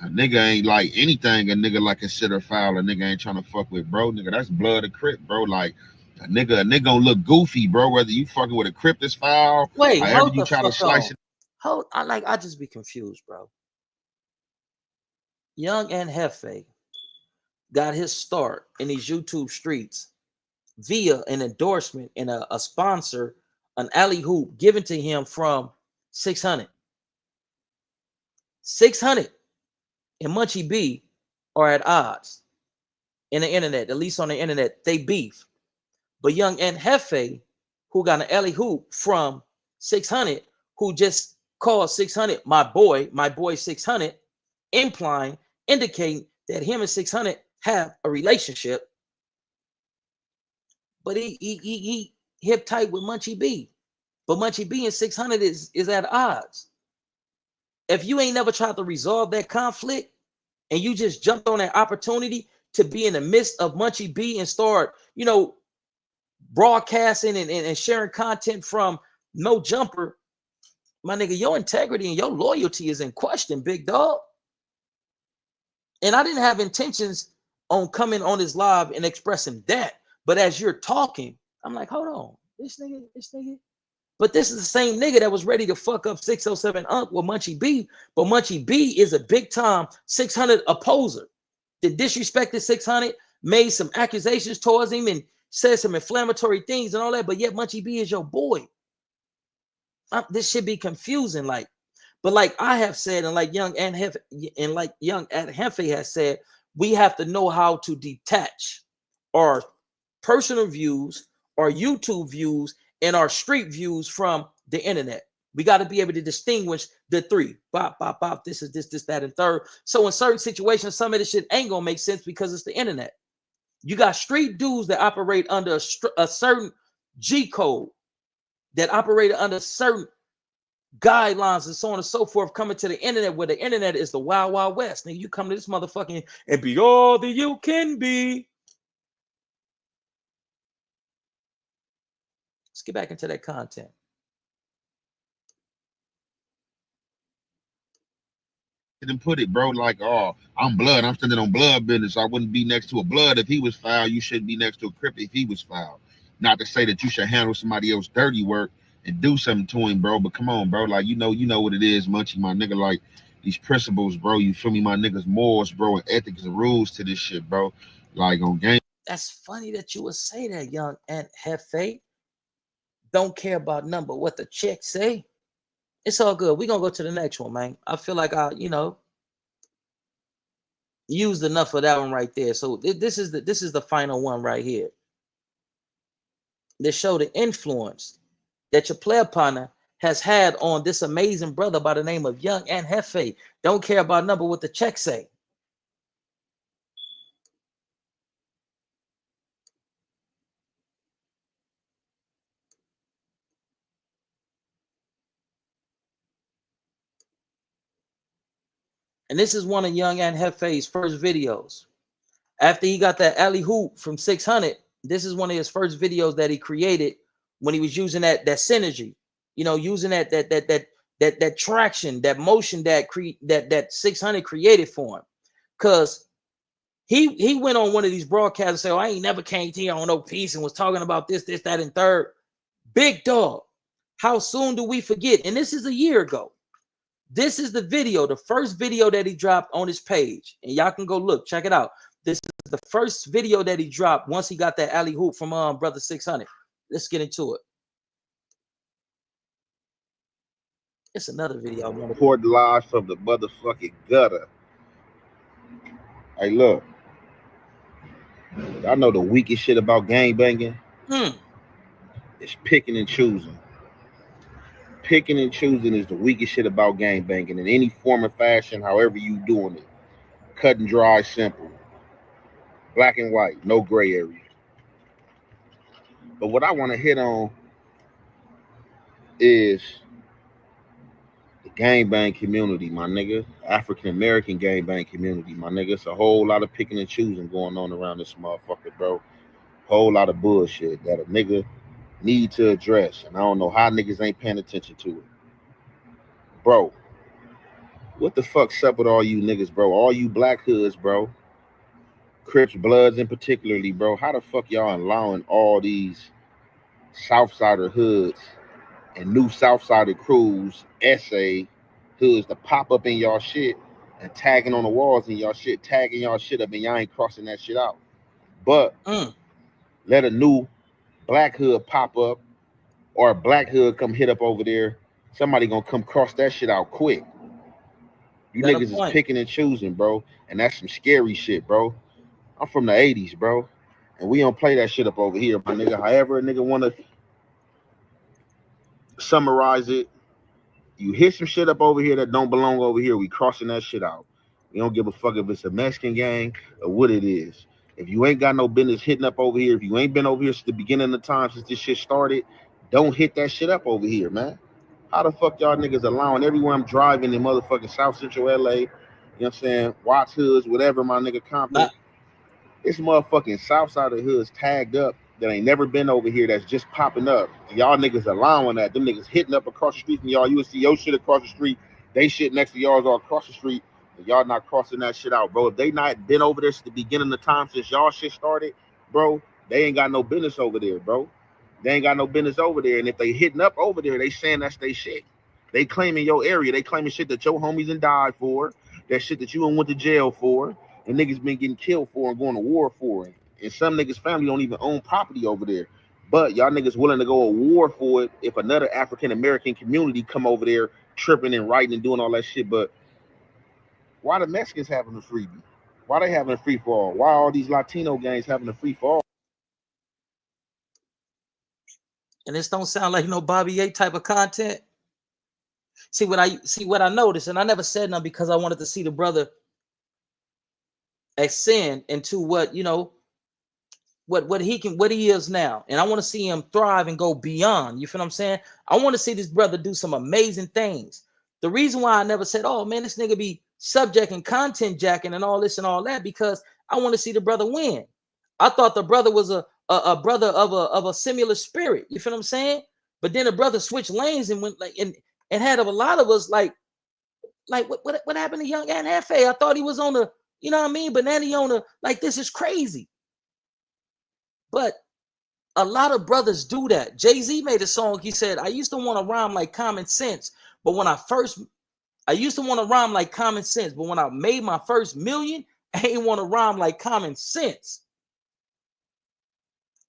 a nigga ain't like anything a nigga like consider foul. A nigga ain't trying to fuck with, bro. Nigga, that's blood of Crip, bro. Like, a nigga gonna look goofy, bro. Whether you fucking with a Crip that's foul, wait, however you try to slice it. I just be confused, bro. Young and Hefe got his start in these YouTube streets via an endorsement and a sponsor, an alley hoop given to him from 600. 600 and Munchie B are at odds in the internet, at least on the internet, they beef. But Young and Hefe, who got an alley hoop from 600, who just called 600 my boy 600, indicating that him and 600 have a relationship. But he hip tight with Munchie B. But Munchie B and 600 is at odds. If you ain't never tried to resolve that conflict and you just jumped on that opportunity to be in the midst of Munchie B and start, you know, broadcasting and sharing content from No Jumper, my nigga, your integrity and your loyalty is in question, big dog. And I didn't have intentions on coming on this live and expressing that. But as you're talking, I'm like, hold on, this nigga. But this is the same nigga that was ready to fuck up 607 Unc with Munchie B. But Munchie B is a big time 600 opposer that disrespected 600, made some accusations towards him and said some inflammatory things and all that. But yet Munchie B is your boy. This should be confusing. Like, but like I have said, and like Young and Hefe, and like Young at Hefe has said, we have to know how to detach our personal views, our YouTube views, and our street views from the internet. We got to be able to distinguish the three. Bop, bop, bop. This is this, that, and third. So in certain situations, some of this shit ain't gonna make sense because it's the internet. You got street dudes that operate under a certain G code, that operate under certain guidelines and so on and so forth, coming to the internet where the internet is the wild, wild west. Nigga, you come to this motherfucking and be all that you can be. Let's get back into that content. Didn't put it, bro, like, oh, I'm blood. I'm standing on blood business. I wouldn't be next to a blood if he was foul. You shouldn't be next to a Crip if he was foul. Not to say that you should handle somebody else's dirty work and do something to him, bro. But come on, bro. Like, you know what it is, Munchie, my nigga. Like, these principles, bro. You feel me? My niggas morals, bro, and ethics and rules to this shit, bro. Like, on game. That's funny that you would say that, Young and Hefe. Don't care about number what the check say. It's all good. We're gonna go to the next one, man. I feel like I, used enough of that one right there. So this is the final one right here. They show the influence that your player partner has had on this amazing brother by the name of Young and Hefe. Don't care about number what the check say. And this is one of Young and Hefe's first videos. After he got that alley hoop from 600, this is one of his first videos that he created when he was using that synergy, using that traction, that motion that 600 created for him. Because he went on one of these broadcasts and said, "Oh, I ain't never came to here on no piece," and was talking about this, that, and third. Big dog. How soon do we forget? And this is a year ago. This is the video, the first video that he dropped on his page. And y'all can go look, check it out. This is the first video that he dropped once he got that alley hoop from Brother 600. Let's get into it. It's another video. Report live from the motherfucking gutter. Hey, look. I know the weakest shit about gangbanging. It's picking and choosing. Picking and choosing is the weakest shit about gangbanging in any form or fashion, however you doing it. Cut and dry, simple. Black and white, no gray area. But what I want to hit on is the gangbang community, my nigga. African-American gangbang community, my nigga. It's a whole lot of picking and choosing going on around this motherfucker, bro. Whole lot of bullshit that a nigga need to address. And I don't know how niggas ain't paying attention to it. Bro, what the fuck's up with all you niggas, bro? All you black hoods, bro. Crips, Bloods in particularly, bro. How the fuck y'all allowing all these Southsider hoods and new Southsider crews, SA hoods to pop up in y'all shit and tagging on the walls in y'all shit, tagging y'all shit up, and y'all ain't crossing that shit out? But let a new black hood pop up or a black hood come hit up over there, somebody gonna come cross that shit out quick. You niggas is picking and choosing, bro. And that's some scary shit, bro. I'm from the 80s, bro. And we don't play that shit up over here, my nigga. However a nigga want to summarize it, you hit some shit up over here that don't belong over here, we crossing that shit out. We don't give a fuck if it's a Mexican gang or what it is. If you ain't got no business hitting up over here, if you ain't been over here since the beginning of the time, since this shit started, don't hit that shit up over here, man. How the fuck y'all niggas allowing everywhere I'm driving in motherfucking South Central LA, you know what I'm saying, Watts hoods, whatever, my nigga, Compton. It's motherfucking Southsider hoods tagged up that ain't never been over here that's just popping up. And y'all niggas allowing that. Them niggas hitting up across the street from y'all. You would see your shit across the street. They shit next to y'all's all across the street. Y'all not crossing that shit out, bro. If they not been over there since the beginning of time, since y'all shit started, bro, they ain't got no business over there, bro. They ain't got no business over there. And if they hitting up over there, they saying that's they shit. They claiming your area. They claiming shit that your homies done died for, that shit that you done went to jail for, and niggas been getting killed for and going to war for. And some niggas' family don't even own property over there. But y'all niggas willing to go to war for it if another African-American community come over there tripping and writing and doing all that shit. But why the Mexicans having a freebie? Why they having a free for all? Why all these Latino gangs having a free for all? And this don't sound like no Bobby A type of content. See what I noticed, and I never said nothing because I wanted to see the brother ascend into what, you know, what he is now. And I want to see him thrive and go beyond. You feel what I'm saying? I want to see this brother do some amazing things. The reason why I never said, oh man, this nigga be subject and content jacking and all this and all that, because I want to see the brother win. I thought the brother was a brother of a similar spirit. You feel what I'm saying? But then the brother switched lanes and went like and had a lot of us like what happened to young and Hefe? I thought he was on the, you know what I mean? But now he on the, like, this is crazy. But a lot of brothers do that. Jay-Z made a song. He said, I used to want to rhyme like common sense, but when I used to want to rhyme like common sense, but when I made my first million, I ain't want to rhyme like common sense.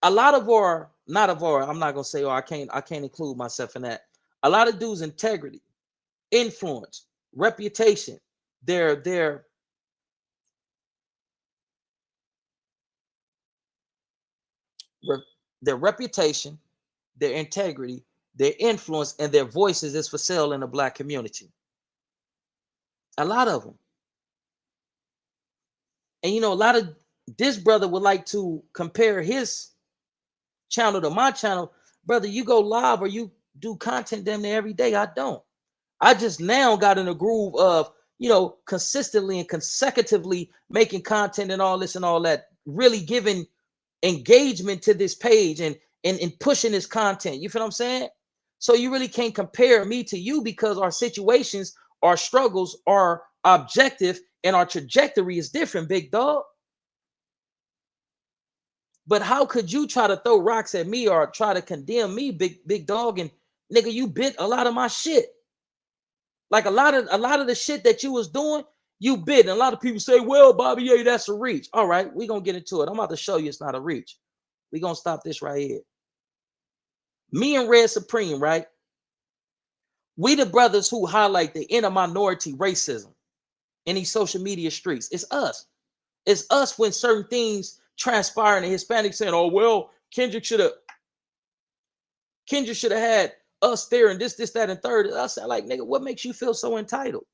A lot of our, not of our, I'm not gonna say, oh, I can't include myself in that. A lot of dudes' integrity, influence, reputation, their reputation, their integrity, their influence, and their voices is for sale in the Black community. A lot of them. And you know, a lot of this brother would like to compare his channel to my channel. Brother, you go live or you do content damn near every day. I don't. I just now got in a groove of, you know, consistently and consecutively making content and all this and all that, really giving engagement to this page and pushing this content. You feel what I'm saying? So you really can't compare me to you because our situations, our struggles, our objective, and our trajectory is different, big dog. But how could you try to throw rocks at me or try to condemn me, big dog? And nigga, you bit a lot of my shit. Like a lot of the shit that you was doing, you bit. And a lot of people say, well, Bobby, yeah, that's a reach. All right, we're gonna get into it. I'm about to show you it's not a reach. We're gonna stop this right here. Me and Red Supreme, right? We the brothers who highlight the inner minority racism in these social media streets. It's us. It's us when certain things transpire and the Hispanics saying, oh, well, Kendrick should have had us there and this, that, and third. I said, like, nigga, what makes you feel so entitled?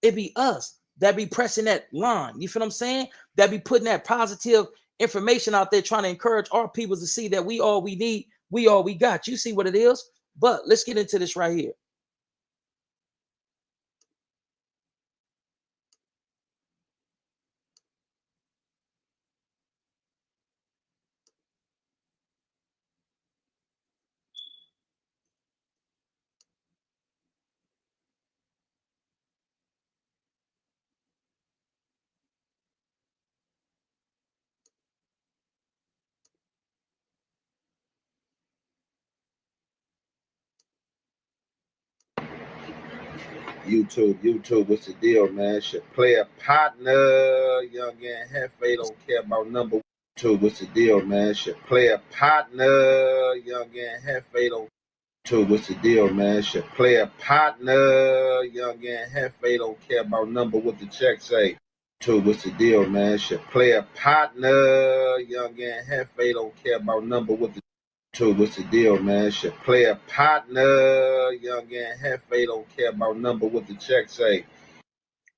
It be us that be pressing that line. You feel what I'm saying? That be putting that positive information out there, trying to encourage our people to see that we all we need, we all we got. You see what it is? But let's get into this right here. YouTube, what's the deal, man? Should play a partner. Young and Hefe don't care about number. YouTube, what's the deal, man? Should play a partner. Young and Hefe don't. YouTube, what's the deal, man? Should play a partner. Young and Hefe don't care about number. What the check say? YouTube, what's the deal, man? Should play a partner. Young and Hefe don't care about number. What the what's the deal, man? Should play a partner. Young and Hefe don't care about number. What the check say.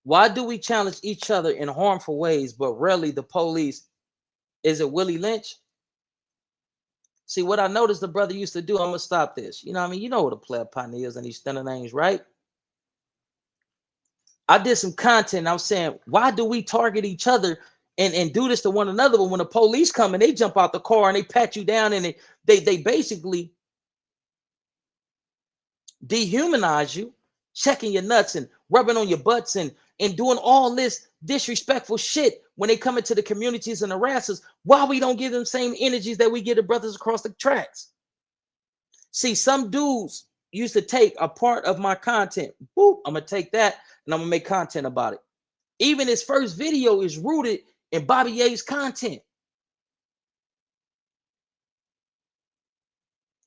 Why do we challenge each other in harmful ways, but rarely the police? Is it Willie Lynch? See, what I noticed the brother used to do, I'm going to stop this. You know what I mean? You know what a player partner is and these standard names, right? I did some content. I'm saying, why do we target each other and do this to one another? But when the police come and they jump out the car and they pat you down and they basically dehumanize you, checking your nuts and rubbing on your butts and doing all this disrespectful shit when they come into the communities and harass us, why we don't give them same energies that we give the brothers across the tracks? See, some dudes used to take a part of my content. Boop, I'm gonna take that and I'm gonna make content about it. Even his first video is rooted in Bobby Ye's content.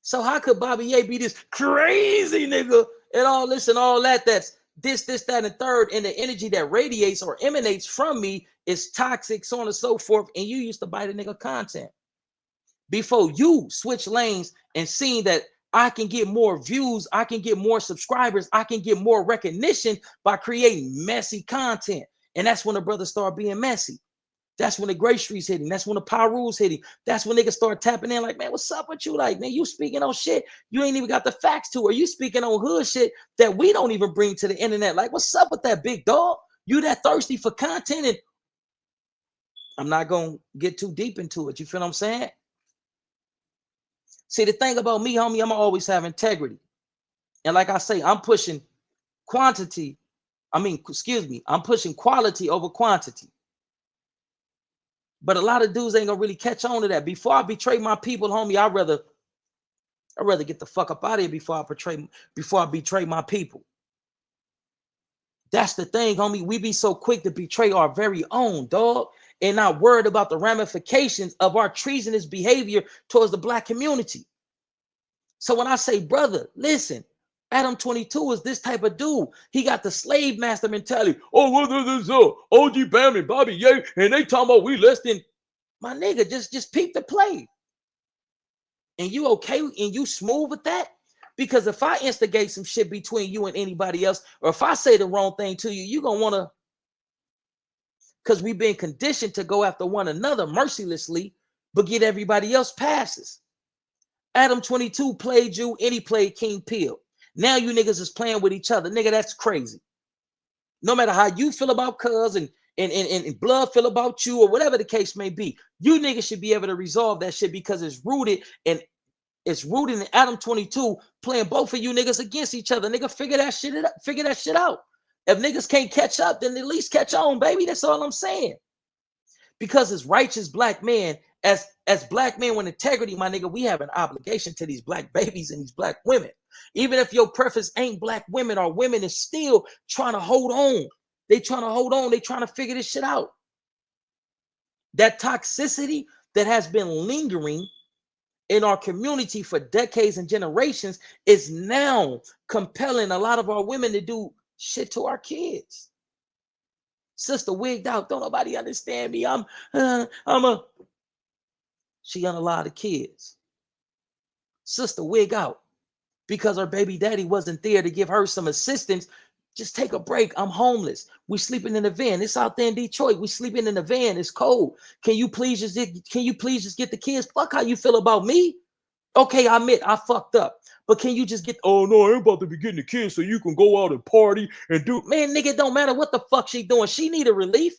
So how could Bobby Ye be this crazy nigga and all this and all that? That's this, that, and third. And the energy that radiates or emanates from me is toxic, so on and so forth. And you used to buy the nigga content before you switch lanes and seeing that I can get more views, I can get more subscribers, I can get more recognition by creating messy content. And that's when the brothers start being messy. That's when the gray streets hitting. That's when the power rules hitting. That's when niggas start tapping in like, man, what's up with you? Like, man, you speaking on shit you ain't even got the facts to, or you speaking on hood shit that we don't even bring to the internet. Like, what's up with that, big dog? You that thirsty for content? And I'm not going to get too deep into it. You feel what I'm saying? See, the thing about me, homie, I'm always have integrity. And like I say, I'm pushing quantity. I'm pushing quality over quantity. But a lot of dudes ain't gonna really catch on to that. Before I betray my people, homie, I'd rather get the fuck up out of here before I betray my people. That's the thing, homie. We be so quick to betray our very own, dog, and not worried about the ramifications of our treasonous behavior towards the black community. So when I say, brother, listen, Adam 22 is this type of dude. He got the slave master mentality. Oh, what is this? OG Bam and Bobby Ye, and they talking about we less than. My nigga, just peep the play. And you okay and you smooth with that? Because if I instigate some shit between you and anybody else, or if I say the wrong thing to you, you're gonna wanna, because we've been conditioned to go after one another mercilessly, but get everybody else passes. Adam 22 played you, and he played King Peel. Now you niggas is playing with each other. Nigga, that's crazy. No matter how you feel about cuz and blood feel about you, or whatever the case may be, you niggas should be able to resolve that shit, because it's rooted in Adam 22 playing both of you niggas against each other. Nigga, figure that shit out. If niggas can't catch up, then at least catch on, baby. That's all I'm saying. Because as righteous black men, as black men with integrity, my nigga, we have an obligation to these black babies and these black women. Even if your preference ain't black women, or women is still trying to hold on. They trying to hold on. They trying to figure this shit out. That toxicity that has been lingering in our community for decades and generations is now compelling a lot of our women to do shit to our kids. Sister wigged out. Don't nobody understand me. She unalive the kids. Sister wig out because her baby daddy wasn't there to give her some assistance. Just take a break. I'm homeless. We sleeping in a van. It's out there in Detroit. We sleeping in a van. It's cold. Can you please just get the kids? Fuck how you feel about me. Okay, I admit I fucked up. But can you just get, oh no, I ain't about to be getting the kids so you can go out and party and do, man, nigga, it don't matter what the fuck she doing. She need a relief.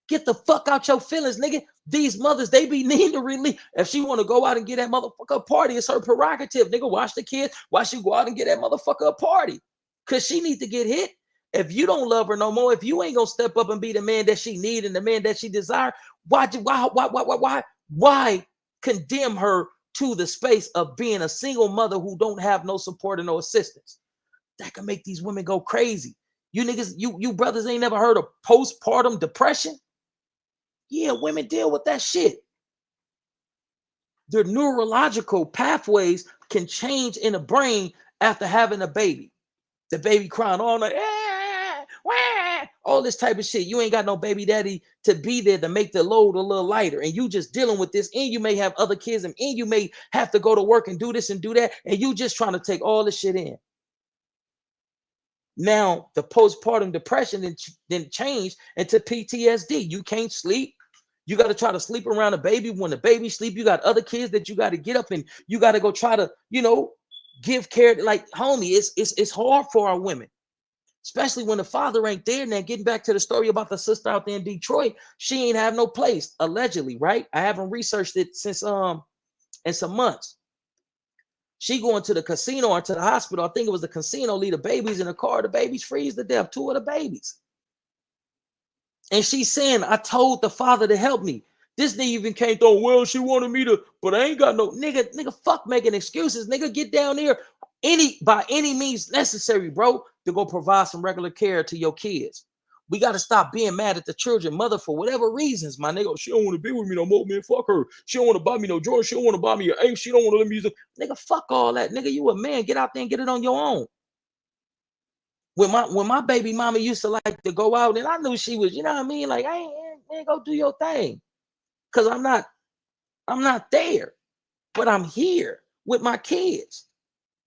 Get the fuck out your feelings, nigga. These mothers, they be needing a relief. If she want to go out and get that motherfucker a party, it's her prerogative. Nigga, watch the kids. Why she go out and get that motherfucker a party? Because she need to get hit. If you don't love her no more, if you ain't gonna step up and be the man that she need and the man that she desire, why condemn her to the space of being a single mother who don't have no support and no assistance? That can make these women go crazy. You niggas, you brothers ain't never heard of postpartum depression? Yeah, women deal with that shit. Their neurological pathways can change in the brain after having a baby. The baby crying all night, all this type of shit. You ain't got no baby daddy to be there to make the load a little lighter. And you just dealing with this, and you may have other kids, and you may have to go to work and do this and do that, and you just trying to take all this shit in. Now, the postpartum depression then changed into PTSD. You can't sleep. You got to try to sleep around a baby. When the baby sleep, you got other kids that you got to get up and you got to go try to, give care. Like, homie, it's hard for our women, especially when the father ain't there. Now, getting back to the story about the sister out there in Detroit, she ain't have no place, allegedly, right? I haven't researched it since in some months. She going to the casino or to the hospital. I think it was the casino, leave the babies in the car. The babies freeze to death, 2 of the babies. And she's saying, I told the father to help me. This nigga even came through, well, she wanted me to, but I ain't got no, nigga, fuck making excuses. Nigga, get down there by any means necessary, bro, to go provide some regular care to your kids. We got to stop being mad at the children mother for whatever reasons, my nigga. She don't want to be with me no more, man. Fuck her. She don't want to buy me no Jordan. She don't want to buy me an Ace. She don't want to let me use it. Nigga, fuck all that. Nigga, you a man. Get out there and get it on your own. When my baby mama used to like to go out, and I knew she was, you know what I mean? Like, I ain't go do your thing. Cause I'm not there, but I'm here with my kids.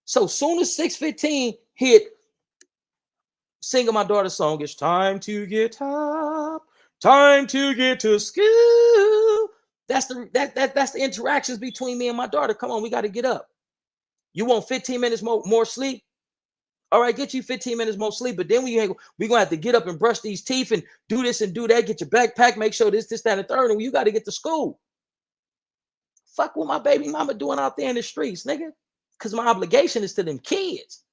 So soon as 6:15 hit, singing my daughter's song, it's time to get up, time to get to school. That's the interactions between me and my daughter. Come on, we got to get up. You want 15 minutes more sleep? All right, get you 15 minutes more sleep. But then we're going to have to get up and brush these teeth and do this and do that. Get your backpack, make sure this, that, and the third. And you got to get to school. Fuck what my baby mama doing out there in the streets, nigga. Because my obligation is to them kids.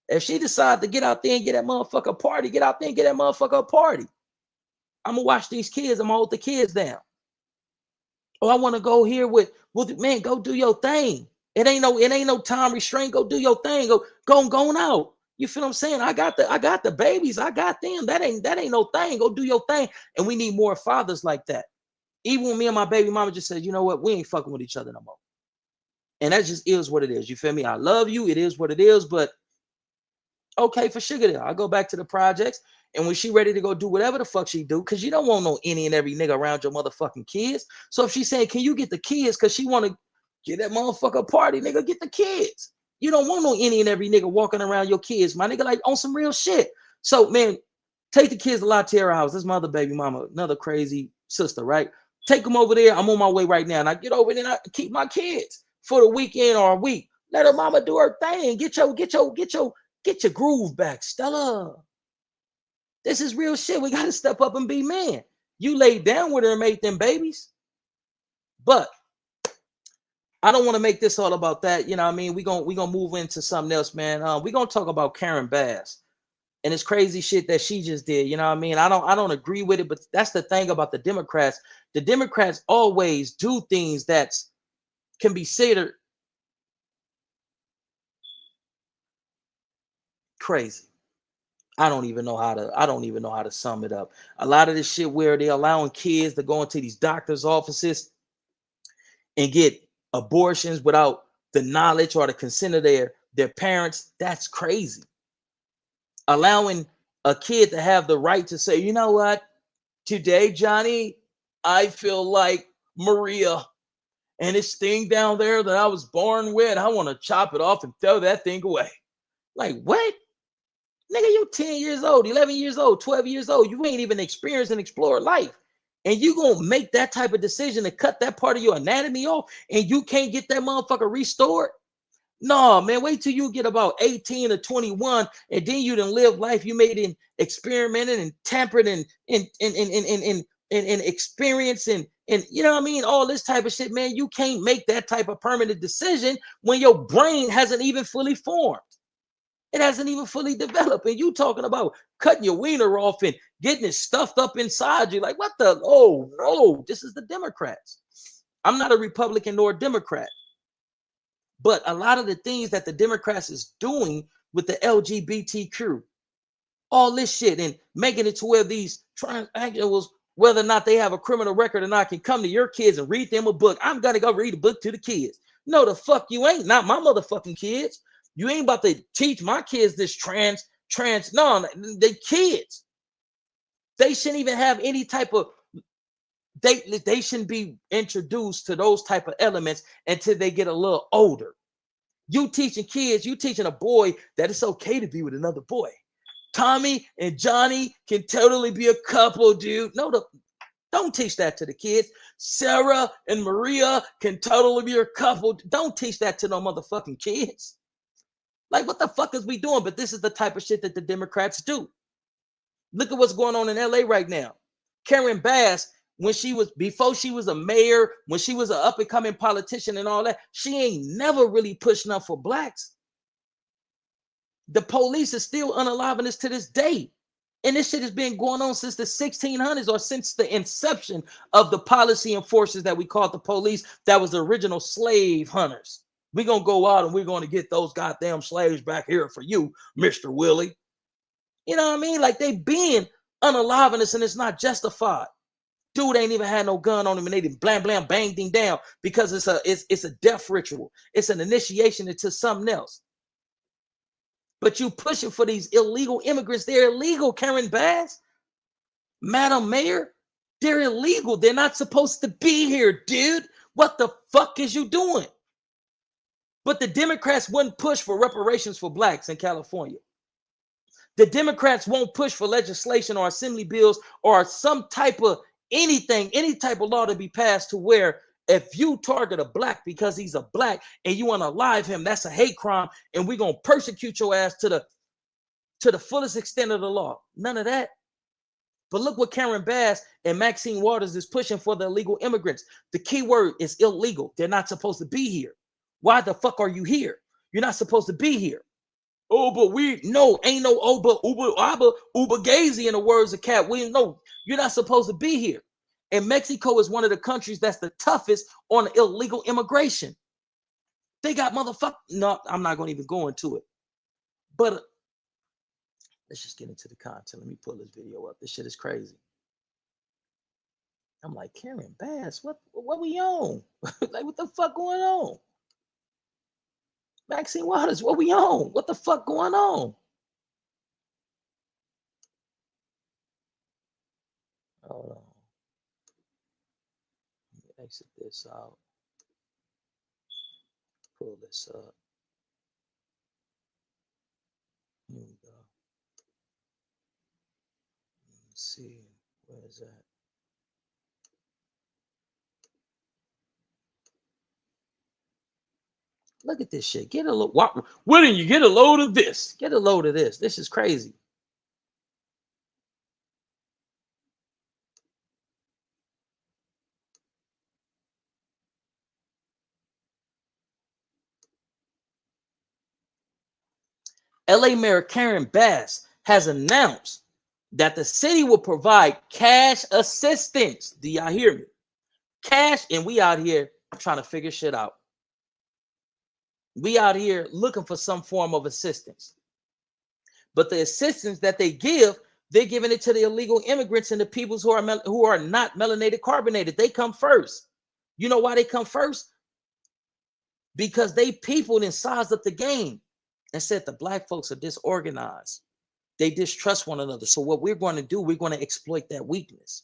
If she decides to get out there and get that motherfucker party, get out there and get that motherfucker a party. I'm going to watch these kids. I'm going to hold the kids down. Oh, I want to go here with, man, go do your thing. It ain't no time restraint. Go do your thing. Go out. You feel what I'm saying? I got the babies. I got them. That ain't no thing. Go do your thing. And we need more fathers like that. Even when me and my baby mama just said, you know what? We ain't fucking with each other no more. And that just is what it is. You feel me? I love you. It is what it is. But okay, for sugar there. I go back to the projects. And when she ready to go do whatever the fuck she do, because you don't want no any and every nigga around your motherfucking kids. So if she's saying, can you get the kids? Because she want to get that motherfucker party, nigga, get the kids. You don't want no any and every nigga walking around your kids, my nigga, like on some real shit. So, man, take the kids to La Tierra house. This mother baby mama, another crazy sister, right? Take them over there. I'm on my way right now. And I get over there and I keep my kids for the weekend or a week. Let her mama do her thing. Get your groove back, Stella. This is real shit. We got to step up and be men. You laid down with her and made them babies. But I don't want to make this all about that. You know what I mean? We're gonna move into something else, man. We're gonna talk about Karen Bass and it's crazy shit that she just did. You know what I mean? I don't agree with it, but that's the thing about the Democrats. The Democrats always do things that can be considered crazy. I don't even know how to sum it up. A lot of this shit where they're allowing kids to go into these doctors' offices and get abortions without the knowledge or the consent of their parents, that's crazy. Allowing a kid to have the right to say, you know what, today, Johnny, I feel like Maria and this thing down there that I was born with, I want to chop it off and throw that thing away. Like, what? Nigga, you 10 years old, 11 years old, 12 years old. You ain't even experienced and explored life. And you gonna make that type of decision to cut that part of your anatomy off and you can't get that motherfucker restored? No, man, wait till you get about 18 or 21 and then you done live life. You made in experimenting and tampered and experience and you know what I mean? All this type of shit, man. You can't make that type of permanent decision when your brain hasn't even fully formed. It hasn't even fully developed. And you talking about cutting your wiener off and getting it stuffed up inside you. Like, what the? Oh, no, this is the Democrats. I'm not a Republican nor a Democrat. But a lot of the things that the Democrats is doing with the LGBTQ, all this shit and making it to where these transsexuals, whether or not they have a criminal record or not, can come to your kids and read them a book. I'm going to go read a book to the kids. No, the fuck you ain't. Not my motherfucking kids. You ain't about to teach my kids this trans. No, they kids. They shouldn't even have any type of, they shouldn't be introduced to those type of elements until they get a little older. You teaching kids, you teaching a boy that it's okay to be with another boy. Tommy and Johnny can totally be a couple, dude. No, don't teach that to the kids. Sarah and Maria can totally be a couple. Don't teach that to no motherfucking kids. Like, what the fuck is we doing? But this is the type of shit that the Democrats do. Look at what's going on in LA right now. Karen Bass when she was, before she was a mayor, when she was an up and coming politician and all that, she ain't never really pushing up for blacks. The police is still unaliving this to this day. And this shit has been going on since the 1600s, or since the inception of the policy and forces that we call the police. That was the original slave hunters. We're going to go out and we're going to get those goddamn slaves back here for you, Mr. Willie. You know what I mean? Like, they been unaliving us, and it's not justified. Dude ain't even had no gun on him, and they did blam blam banged him down because it's a death ritual. It's an initiation into something else. But you pushing for these illegal immigrants. They're illegal, Karen Bass, Madam Mayor. They're illegal. They're not supposed to be here, dude. What the fuck is you doing? But the Democrats wouldn't push for reparations for blacks in California. The Democrats won't push for legislation or assembly bills or some type of anything, any type of law to be passed to where if you target a black because he's a black and you want to alive him, that's a hate crime, and we're going to persecute your ass to the fullest extent of the law. None of that. But look what Karen Bass and Maxine Waters is pushing for the illegal immigrants. The key word is illegal. They're not supposed to be here. Why the fuck are you here? You're not supposed to be here. Oh, but ain't no Uber Gazy in the words of Cat Williams. No, you're not supposed to be here. And Mexico is one of the countries that's the toughest on illegal immigration. They got no, I'm not going to even go into it. But let's just get into the content. Let me pull this video up. This shit is crazy. I'm like, Karen Bass, what we on? Like, what the fuck going on? Maxine Waters, what we on? What the fuck going on? Hold on. Let me exit this out. Pull this up. Here we go. Let me see. Where is that? Look at this shit. Get a load. Why didn't you get a load of this? Get a load of this. This is crazy. LA Mayor Karen Bass has announced that the city will provide cash assistance. Do y'all hear me? Cash, and we out here trying to figure shit out. We out here looking for some form of assistance. But the assistance that they give, they're giving it to the illegal immigrants and the people who are not melanated carbonated. They come first. You know why they come first? Because they people and sized up the game and said the black folks are disorganized. They distrust one another. So what we're going to do, we're going to exploit that weakness.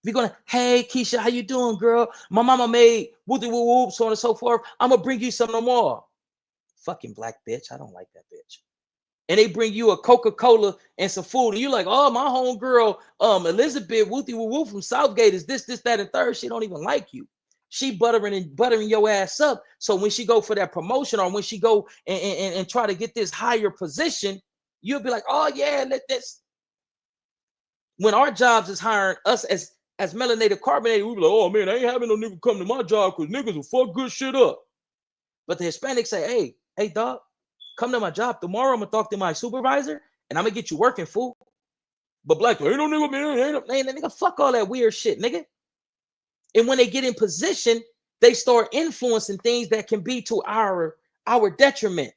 We're going to, hey, Keisha, how you doing, girl? My mama made whoopty whoop whoop, so on and so forth. I'm going to bring you some no more. Fucking black bitch. I don't like that bitch. And they bring you a Coca-Cola and some food. And you're like, oh, my homegirl, Elizabeth whoopty whoop whoop from Southgate is this, that, and third. She don't even like you. She buttering your ass up. So when she go for that promotion or when she go and try to get this higher position, you'll be like, oh, yeah, let this. When our jobs is hiring us as melanated carbonated, we be like, oh man, I ain't having no nigga come to my job because niggas will fuck good shit up. But the Hispanics say, hey, dog, come to my job tomorrow. I'm gonna talk to my supervisor and I'm gonna get you working, fool. But black, ain't no nigga, man, ain't nigga, fuck all that weird shit, nigga. And when they get in position, they start influencing things that can be to our detriment.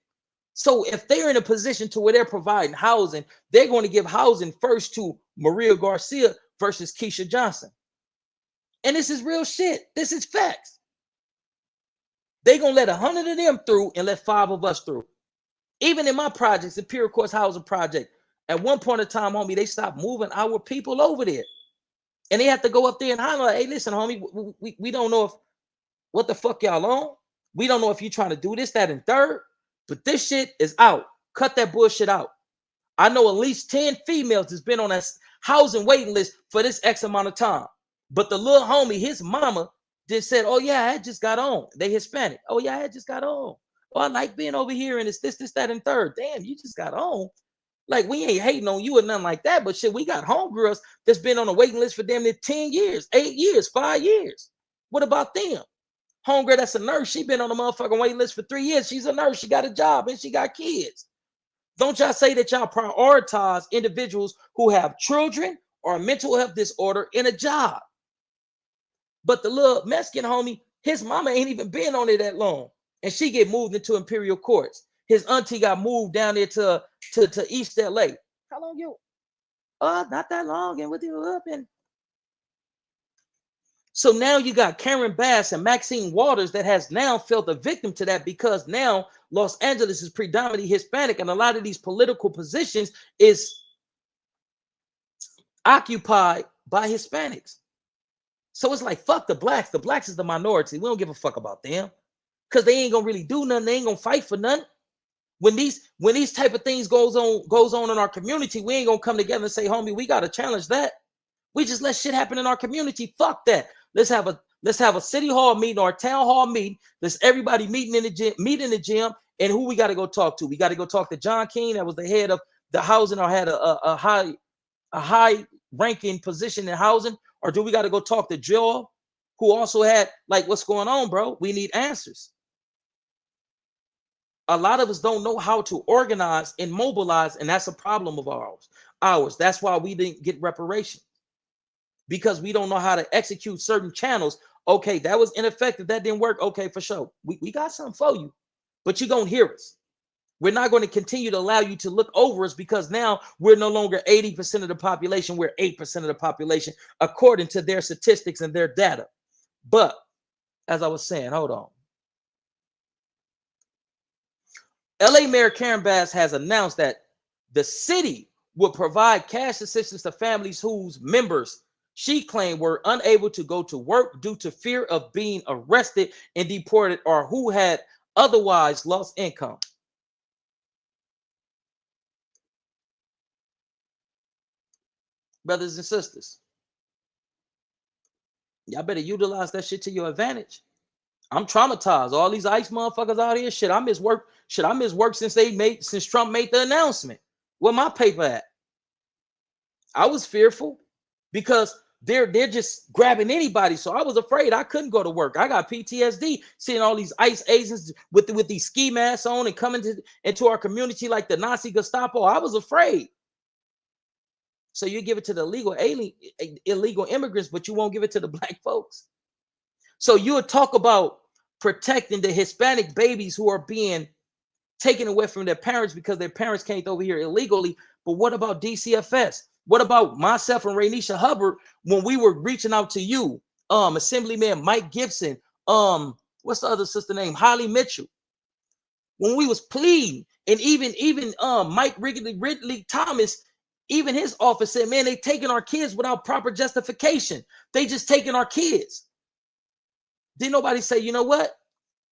So if they're in a position to where they're providing housing, they're going to give housing first to Maria Garcia versus Keisha Johnson. And this is real shit. This is facts. They're going to let 100 of them through and let 5 of us through. Even in my projects, the Pure Course Housing Project, at one point in time, homie, they stopped moving our people over there. And they have to go up there and holler, hey, listen, homie, we don't know what the fuck y'all on. We don't know if you're trying to do this, that, and third. But this shit is out. Cut that bullshit out. I know at least 10 females that's been on that housing waiting list for this X amount of time. But the little homie, his mama, just said, oh, yeah, I just got on. They Hispanic. Oh, yeah, I just got on. Oh, I like being over here and it's this, that, and third. Damn, you just got on. Like, we ain't hating on you or nothing like that, but shit, we got homegirls that's been on a waiting list for damn near 10 years, 8 years, 5 years. What about them? Homegirl that's a nurse, she been on a motherfucking waiting list for 3 years. She's a nurse, she got a job, and she got kids. Don't y'all say that y'all prioritize individuals who have children or a mental health disorder in a job. But the little Mexican homie, his mama ain't even been on it that long, and she get moved into Imperial Courts. His auntie got moved down there to East LA. How long you? Not that long. And with you up and so now you got Karen Bass and Maxine Waters that has now felt a victim to that, because now Los Angeles is predominantly Hispanic, and a lot of these political positions is occupied by Hispanics. So it's like, fuck the blacks. The blacks is the minority. We don't give a fuck about them, because they ain't gonna really do nothing. They ain't gonna fight for nothing. When these type of things goes on in our community, we ain't gonna come together and say, homie, we gotta challenge that. We just let shit happen in our community. Fuck that. Let's have a city hall meeting or a town hall meeting. Let's everybody meet in the gym. And who we got to go talk to? We got to go talk to John King, that was the head of the housing, or had a high ranking position in housing, or do we got to go talk to Joel, who also had, like, what's going on, bro? We need answers. A lot of us don't know how to organize and mobilize, and that's a problem of ours. That's why we didn't get reparations, because we don't know how to execute certain channels. Okay, that was ineffective. That didn't work. Okay, for sure. We got something for you, but you're going to hear us. We're not going to continue to allow you to look over us, because now we're no longer 80% of the population. We're 8% of the population, according to their statistics and their data. But as I was saying, hold on. LA Mayor Karen Bass has announced that the city will provide cash assistance to families whose members she claimed were unable to go to work due to fear of being arrested and deported, or who had otherwise lost income. Brothers and sisters, y'all better utilize that shit to your advantage. I'm traumatized. All these ICE motherfuckers out here, shit, I miss work. Shit, I miss work since Trump made the announcement. Where my paper at? I was fearful, because they're just grabbing anybody. So I was afraid. I couldn't go to work. I got PTSD seeing all these ICE agents with these ski masks on and coming into our community like the Nazi Gestapo. I was afraid. So you give it to the illegal immigrants, but you won't give it to the black folks. So you would talk about protecting the Hispanic babies who are being taken away from their parents because their parents came over here illegally. But what about DCFS? What about myself and Rainisha Hubbard when we were reaching out to you, Assemblyman Mike Gibson, what's the other sister name? Holly Mitchell. When we was pleading, and even Mike Ridley Thomas, even his office said, man, they taking our kids without proper justification. They just taking our kids. Didn't nobody say, you know what?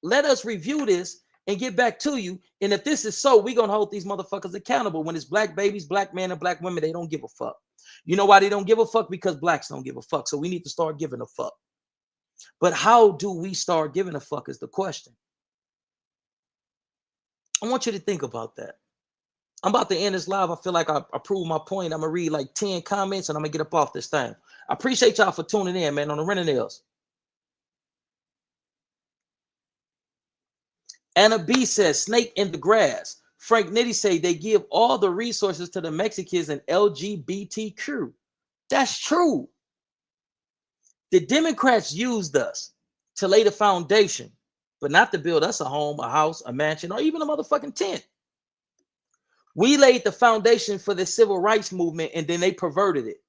Let us review this and get back to you. And if this is so, we're going to hold these motherfuckers accountable. When it's black babies, black men, and black women, they don't give a fuck. You know why they don't give a fuck? Because blacks don't give a fuck. So we need to start giving a fuck. But how do we start giving a fuck is the question. I want you to think about that. I'm about to end this live. I feel like I proved my point. I'm going to read like 10 comments and I'm going to get up off this thing. I appreciate y'all for tuning in, man, on the Renting Nails. Anna B says, snake in the grass. Frank Nitty say they give all the resources to the Mexicans and LGBTQ. That's true. The Democrats used us to lay the foundation, but not to build us a home, a house, a mansion, or even a motherfucking tent. We laid the foundation for the civil rights movement, and then they perverted it.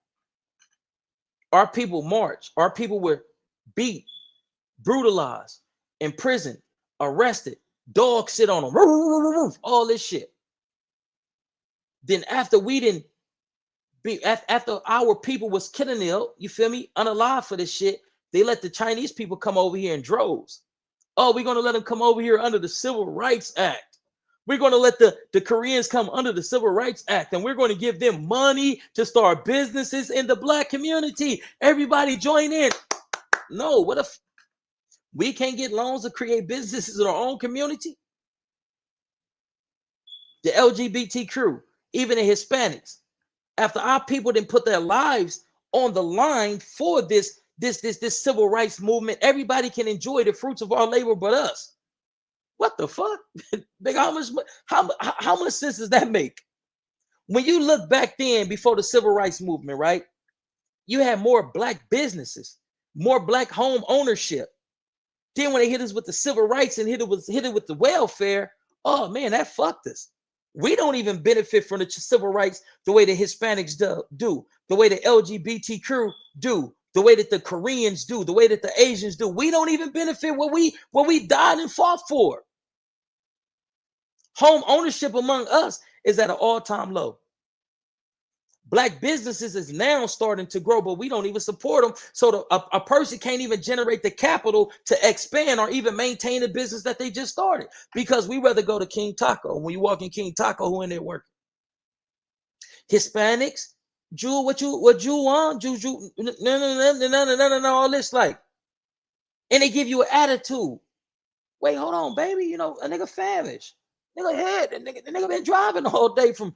Our people marched. Our people were beat, brutalized, imprisoned, arrested. Dogs sit on them. All this shit. Then after after our people was killing it, you feel me, unalive for this shit, they let the Chinese people come over here in droves. Oh, we're going to let them come over here under the Civil Rights Act. We're going to let the Koreans come under the Civil Rights Act, and we're going to give them money to start businesses in the black community. Everybody join in. No, what if we can't get loans to create businesses in our own community? The LGBT crew, even the Hispanics. After our people didn't put their lives on the line for this civil rights movement, everybody can enjoy the fruits of our labor but us. What the fuck? How much sense does that make? When you look back then, before the civil rights movement, right? You had more black businesses, more black home ownership. Then when they hit us with the civil rights and hit it with the welfare, oh man, that fucked us. We don't even benefit from the civil rights the way the Hispanics do, the way the LGBTQ do, the way that the Koreans do, the way that the Asians do. We don't even benefit what we died and fought for. Home ownership among us is at an all-time low. Black businesses is now starting to grow, but we don't even support them. So a person can't even generate the capital to expand or even maintain the business that they just started, because we rather go to King Taco. When you walk in King Taco, who in there working? Hispanics, Jew, what you want? Jew, no, all this like, and they give you an attitude. Wait, hold on, baby. You know, a nigga famished. Nigga head, the nigga been driving all day from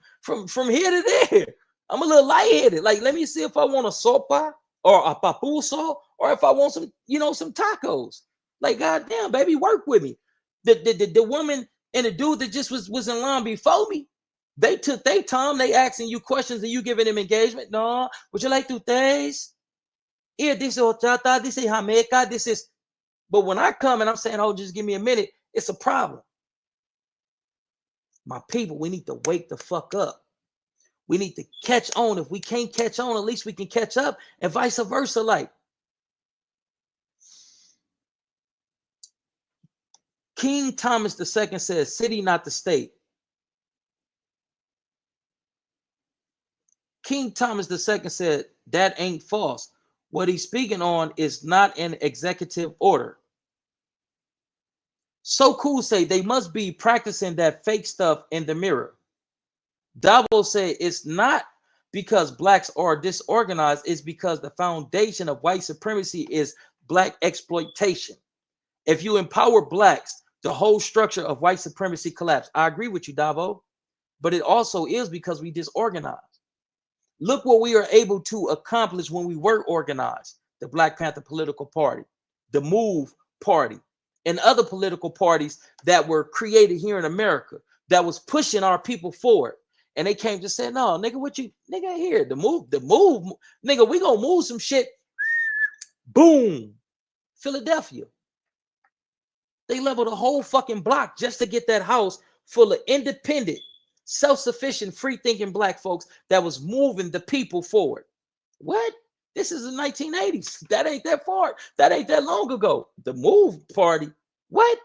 here to there. I'm a little lightheaded. Like, let me see if I want a sopa or a papuso, or if I want some, some tacos. Like, goddamn, baby, work with me. The woman and the dude that just was in line before me, they took their time. They asking you questions and you giving them engagement. No, would you like to taste? Here, this is horchata, this is jamaica, this is. But when I come and I'm saying, oh, just give me a minute, it's a problem. My people, we need to wake the fuck up. We need to catch on. If we can't catch on, at least we can catch up, and vice versa. Like, King Thomas II says, city, not the state. King Thomas II said, that ain't false. What he's speaking on is not an executive order. So Cool say they must be practicing that fake stuff in the mirror. Davo said it's not because blacks are disorganized, it's because the foundation of white supremacy is black exploitation. If you empower blacks, the whole structure of white supremacy collapses. I agree with you, Davo, but it also is because we disorganized. Look what we are able to accomplish when we were organized. The Black Panther political party, the MOVE party, and other political parties that were created here in America that was pushing our people forward. And they came to say, no, nigga, what you, nigga, here, the move, nigga, we gonna move some shit. Boom. Philadelphia. They leveled a whole fucking block just to get that house full of independent, self-sufficient, free-thinking black folks that was moving the people forward. What? This is the 1980s. That ain't that far. That ain't that long ago. The MOVE party. What?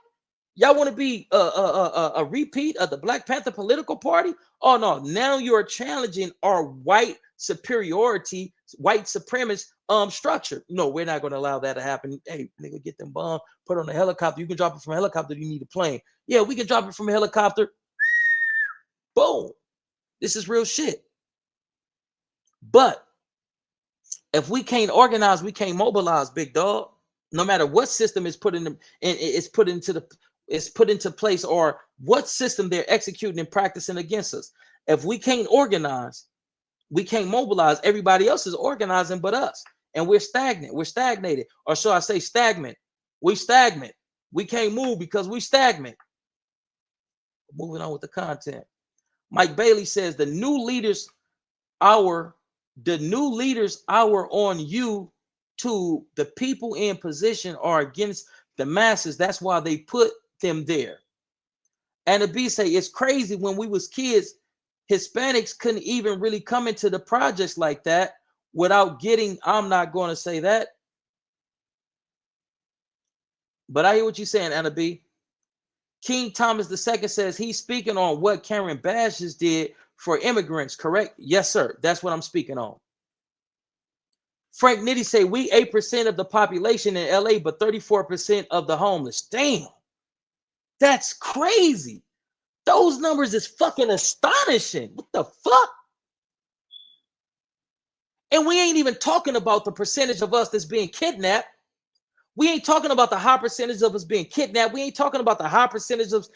Y'all want to be a repeat of the Black Panther political party? Oh, no. Now you're challenging our white superiority, white supremacist structure. No, we're not going to allow that to happen. Hey, nigga, get them bomb, put it on a helicopter. You can drop it from a helicopter. You need a plane. Yeah, we can drop it from a helicopter. Boom. This is real shit. But if we can't organize, we can't mobilize, big dog. No matter what system is put into place, or what system they're executing and practicing against us. If we can't organize, we can't mobilize. Everybody else is organizing but us, and we're stagnant. We're stagnated, or shall I say stagnant? We stagnant. We can't move because we stagnant. Moving on with the content. Mike Bailey says the new leaders hour on you to the people in position are against the masses. That's why they put them there. And the B say it's crazy. When we was kids, Hispanics couldn't even really come into the projects like that without getting, I'm not going to say that, but I hear what you're saying, Anna B. King Thomas II says he's speaking on what Karen Bass just did for immigrants, correct? Yes, sir. That's what I'm speaking on. Frank Nitty say we 8% of the population in LA, but 34% of the homeless. Damn. That's crazy. Those numbers is fucking astonishing. What the fuck? And we ain't even talking about the percentage of us that's being kidnapped. We ain't talking about the high percentage of us being kidnapped. We ain't talking about the high percentage of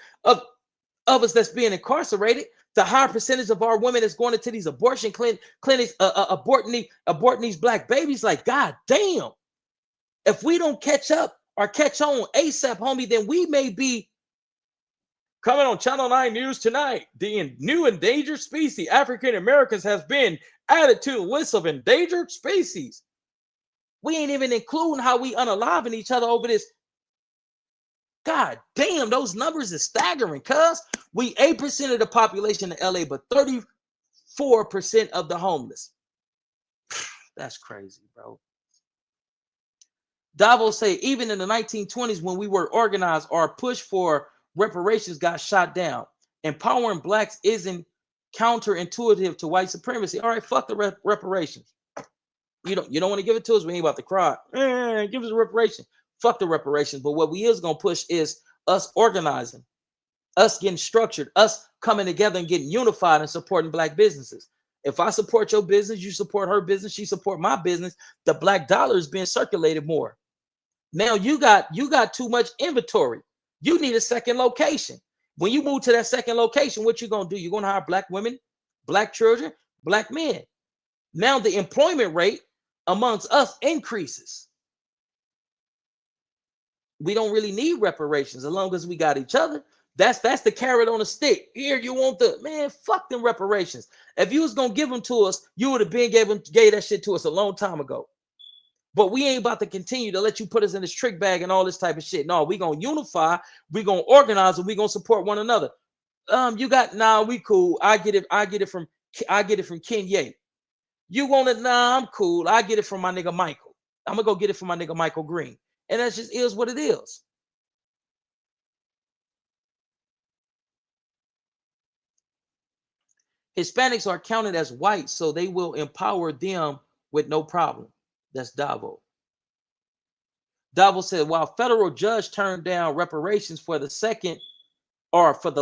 us that's being incarcerated. The higher percentage of our women that's going into these abortion clinics, aborting these black babies. Like, God damn. If we don't catch up or catch on ASAP, homie, then we may be coming on Channel 9 News tonight. The new endangered species, African Americans, has been added to the list of endangered species. We ain't even including how we unaliving each other over this. God damn, those numbers is staggering, cuz we 8% of the population in LA, but 34% of the homeless. That's crazy, bro. Davos say even in the 1920s, when we were organized, our push for reparations got shot down. Empowering blacks isn't counterintuitive to white supremacy. All right, fuck the reparations. You don't want to give it to us. We ain't about to cry. Give us a reparation. Fuck the reparations. But what we is gonna push is us organizing, us getting structured, us coming together and getting unified and supporting black businesses. If I support your business, you support her business, she support my business, the black dollar is being circulated more. Now you got too much inventory. You need a second location. When you move to that second location, what you gonna do? You're gonna hire black women, black children, black men. Now the employment rate amongst us increases. We don't really need reparations as long as we got each other. That's the carrot on the stick. Here you want the man. Fuck them reparations. If you was gonna give them to us, you would have been gave that shit to us a long time ago. But we ain't about to continue to let you put us in this trick bag and all this type of shit. No, we gonna unify, we gonna organize, and we gonna support one another. We cool. I get it from Kenya. You want it? Nah, I'm cool. I get it from my nigga Michael. I'm gonna go get it from my nigga Michael Green. And that just is what it is. Hispanics are counted as white, so they will empower them with no problem. That's Davo. Davo said, while federal judge turned down reparations for the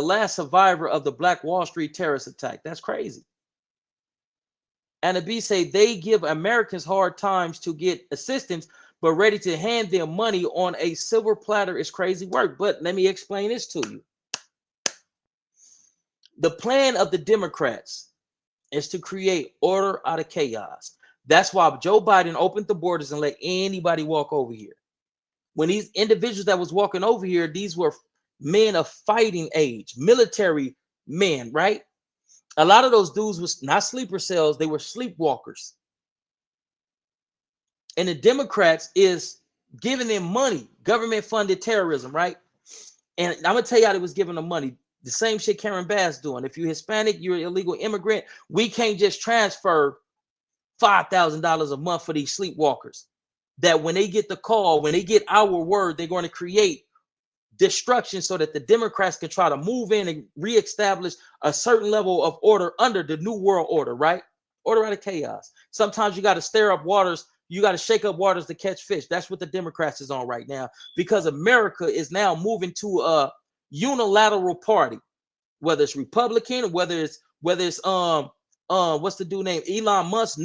last survivor of the Black Wall Street terrorist attack. That's crazy. And the B say they give Americans hard times to get assistance, but ready to hand them money on a silver platter is crazy work. But let me explain this to you. The plan of the Democrats is to create order out of chaos. That's why Joe Biden opened the borders and let anybody walk over here. When these individuals that was walking over here, these were men of fighting age, military men, right? A lot of those dudes was not sleeper cells, they were sleepwalkers. And the Democrats is giving them money, government funded terrorism, right? And I'm gonna tell you how they was giving them money. The same shit Karen Bass doing. If you're Hispanic, you're an illegal immigrant, we can't just transfer $5,000 a month for these sleepwalkers. That when they get the call, when they get our word, they're going to create destruction so that the Democrats can try to move in and reestablish a certain level of order under the new world order, right? Order out of chaos. Sometimes you got to stir up waters. You got to shake up waters to catch fish. That's what the Democrats is on right now, because America is now moving to a unilateral party, whether it's Republican, whether it's what's the dude name? Elon Musk,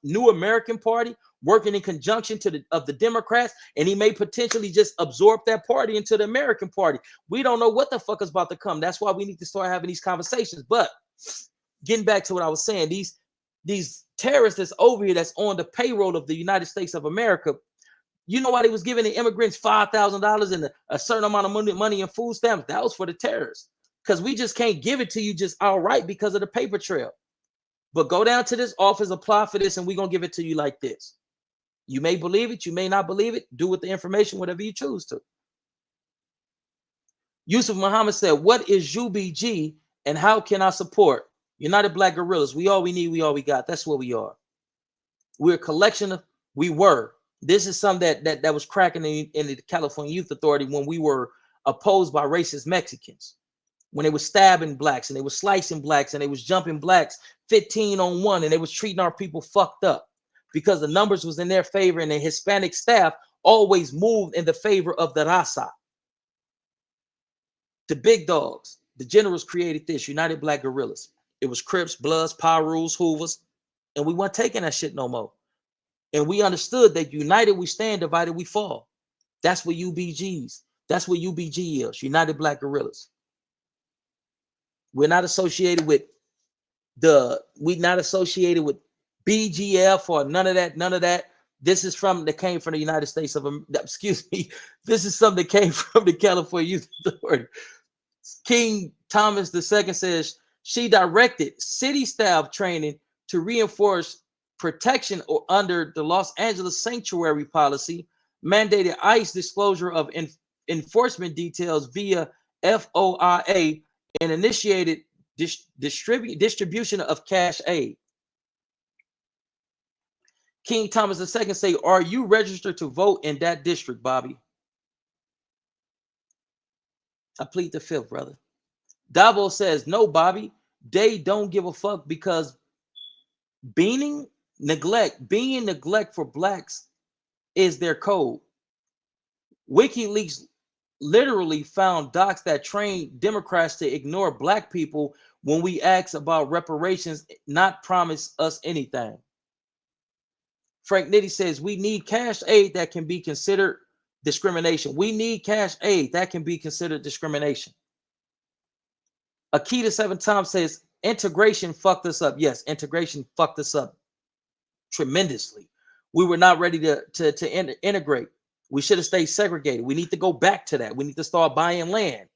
new American Party, working in conjunction of the Democrats, and he may potentially just absorb that party into the American Party. We don't know what the fuck is about to come. That's why we need to start having these conversations. But getting back to what I was saying, these terrorists that's over here, that's on the payroll of the United States of America, you know why they was giving the immigrants $5,000 and a certain amount of money in food stamps? That was for the terrorists, because we just can't give it to you just outright because of the paper trail. But go down to this office, apply for this, and we're going to give it to you like this. You may believe it, you may not believe it. Do with the information whatever you choose to. Yusuf Muhammad said, what is UBG and how can I support? United Black Guerrillas. We all we need, we all we got. That's what we are. We're a collection of, we were. This is something that was cracking in the California Youth Authority when we were opposed by racist Mexicans. When they were stabbing blacks and they were slicing blacks and they was jumping blacks 15 on 1 and they was treating our people fucked up because the numbers was in their favor, and the Hispanic staff always moved in the favor of the raza. The big dogs, the generals created this, United Black Guerrillas. It was Crips, Bloods, Pyrus, Hoovers, and we weren't taking that shit no more. And we understood that united we stand, divided we fall. That's what UBG's. That's what UBG is, United Black Guerrillas. We're not associated with BGF or none of that. This is that came from the United States of excuse me. This is something that came from the California Youth Authority. King Thomas II says she directed city staff training to reinforce protection under the Los Angeles sanctuary policy, mandated ICE disclosure of enforcement details via FOIA, and initiated distribution of cash aid. King Thomas II say, are you registered to vote in that district, Bobby? I plead the fifth, brother. Dabo says, no, Bobby, they don't give a fuck because being neglect for blacks is their code. WikiLeaks literally found docs that train Democrats to ignore black people when we ask about reparations, not promise us anything. Frank Nitti says, we need cash aid that can be considered discrimination. We need cash aid that can be considered discrimination. Akita 7 times says, integration fucked us up. Yes, integration fucked us up tremendously. We were not ready to integrate. We should have stayed segregated. We need to go back to that. We need to start buying land.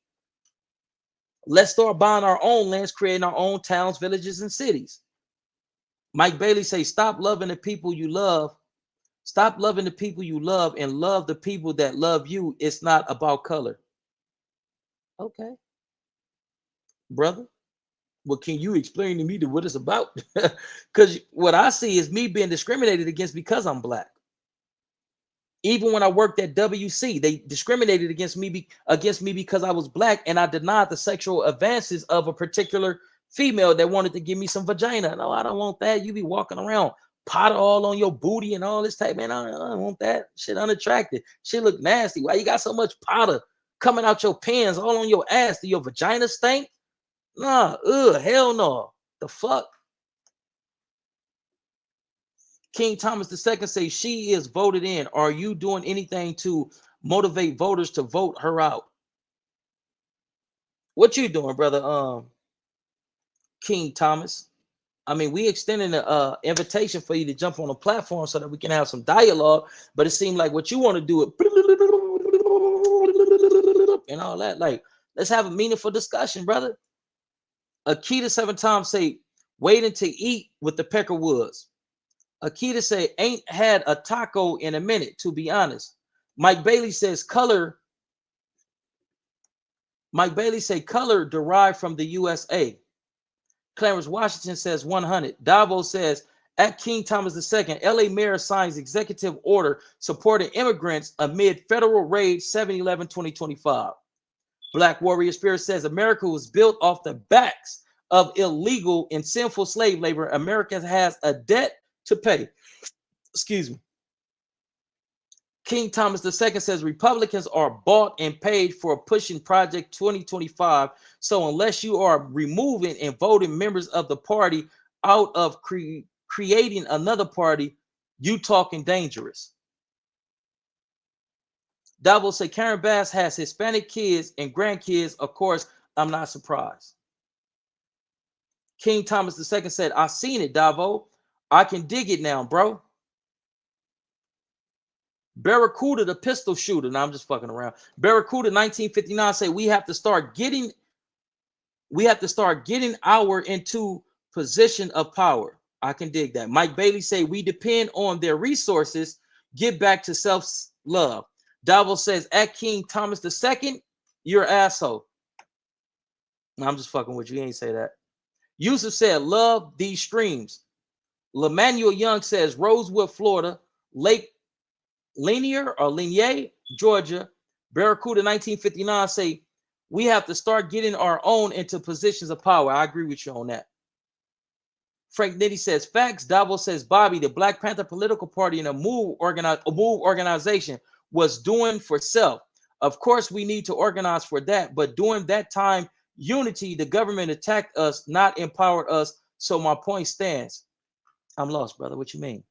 Let's start buying our own lands, creating our own towns, villages, and cities. Mike Bailey says, stop loving the people you love. Stop loving the people you love and love the people that love you. It's not about color. Okay. Brother, well, can you explain to me what it's about? Because what I see is me being discriminated against because I'm black. Even when I worked at WC, they discriminated against me because I was black, and I denied the sexual advances of a particular female that wanted to give me some vagina. No, I don't want that. You be walking around powder all on your booty and all this type, man. I don't want that shit. Unattractive. Shit look nasty. Why you got so much powder coming out your pants all on your ass? Do your vagina stink? Nah, hell no. The fuck? King Thomas II says she is voted in. Are you doing anything to motivate voters to vote her out? What you doing, brother? King Thomas. I mean, we extending the invitation for you to jump on a platform so that we can have some dialogue. But it seemed like what you want to do it and all that. Like, let's have a meaningful discussion, brother. Akita 7 times say waiting to eat with the Peckerwoods. Akita say ain't had a taco in a minute, to be honest. Mike Bailey says color. Mike Bailey say color derived from the USA. Clarence Washington says 100. Davo says at King Thomas II, LA mayor signs executive order supporting immigrants amid federal raid 7/11/2025. Black Warrior Spirit says America was built off the backs of illegal and sinful slave labor. America has a debt to pay. Excuse me. King Thomas II says Republicans are bought and paid for pushing Project 2025. So unless you are removing and voting members of the party out of creating another party, you talking dangerous. Davo say Karen Bass has Hispanic kids and grandkids. Of course, I'm not surprised. King Thomas II said, I seen it, Davo. I can dig it now, bro. Barracuda, the pistol shooter. Now I'm just fucking around. Barracuda 1959 say we have to start getting our into position of power. I can dig that. Mike Bailey say we depend on their resources. Get back to self-love. Davo says at King Thomas II, you're an asshole. No, I'm just fucking with you. You ain't say that. Yusuf said, love these streams. Lemanuel Young says Rosewood, Florida, Lake Lanier, Georgia. Barracuda 1959 say we have to start getting our own into positions of power. I agree with you on that. Frank Nitti says facts. Davo says Bobby, the Black Panther political party and a move organization was doing for self. Of course, we need to organize for that. But during that time, unity, the government attacked us, not empowered us. So my point stands. I'm lost, brother. What you mean?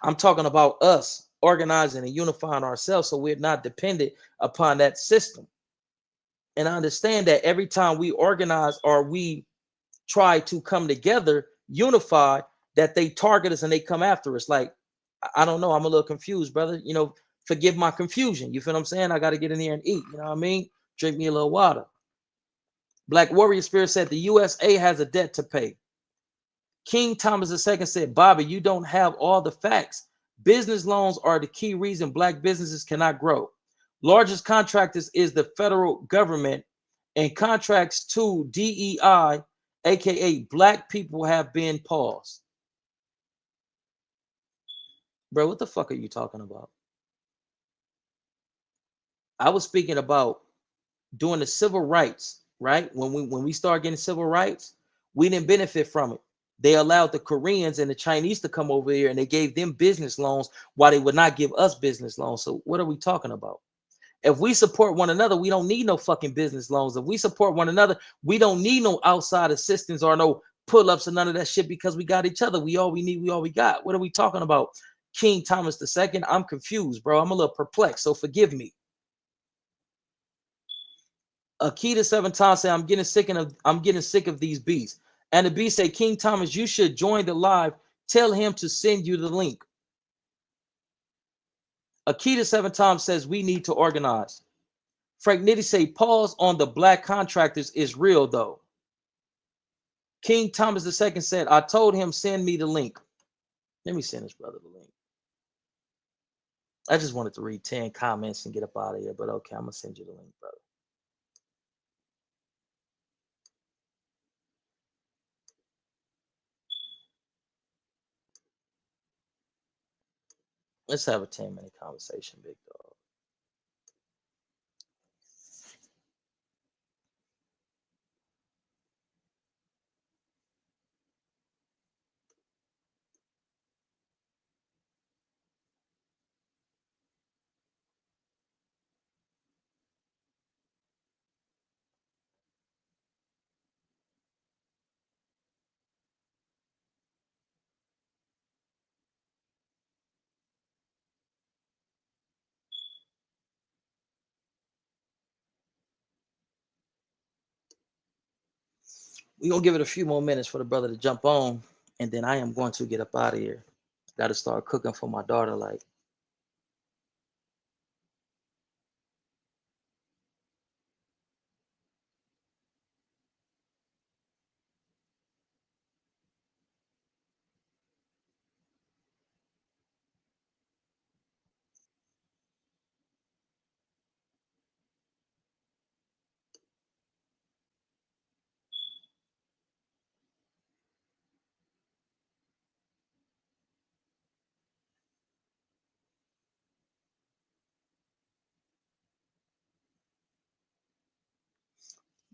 I'm talking about us organizing and unifying ourselves so we're not dependent upon that system. And I understand that every time we organize or we try to come together, unify, that they target us and they come after us. Like, I don't know. I'm a little confused, brother. You know, forgive my confusion. You feel what I'm saying? I got to get in here and eat. You know what I mean? Drink me a little water. Black Warrior Spirit said the USA has a debt to pay. King Thomas II said, Bobby, you don't have all the facts. Business loans are the key reason black businesses cannot grow. Largest contractors is the federal government, and contracts to DEI, aka black people, have been paused. Bro, what the fuck are you talking about? I was speaking about during the civil rights, right? When we start getting civil rights, we didn't benefit from it. They allowed the Koreans and the Chinese to come over here and they gave them business loans while they would not give us business loans. So what are we talking about? If we support one another, we don't need no fucking business loans. If we support one another, we don't need no outside assistance or no pull-ups and none of that shit because we got each other. We all we need, we all we got. What are we talking about? King Thomas II? I'm confused, bro. I'm a little perplexed, so forgive me. Akita 7 times say, I'm getting sick of these beats. And the beast say, King Thomas, you should join the live. Tell him to send you the link. Akita 7 times says we need to organize. Frank Nitty say, pause on the black contractors is real though. King Thomas II said, I told him send me the link. Let me send this brother the link. I just wanted to read 10 comments and get up out of here, but okay, I'm gonna send you the link, brother. Let's have a 10-minute conversation, big dog. We're gonna give it a few more minutes for the brother to jump on, and then I am going to get up out of here. Got to start cooking for my daughter. Like,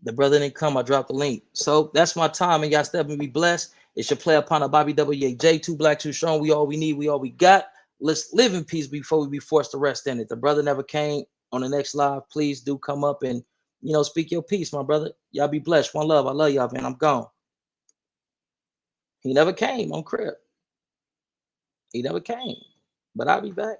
the brother didn't come. I dropped the link. So that's my time, and y'all step and be blessed. It's your play upon a Bobby WAJ, 2 Black, 2 Strong. We all we need, we all we got. Let's live in peace before we be forced to rest in it. The brother never came on the next live. Please do come up and, you know, speak your piece, my brother. Y'all be blessed. One love. I love y'all, man. I'm gone. He never came on Crib. He never came, but I'll be back.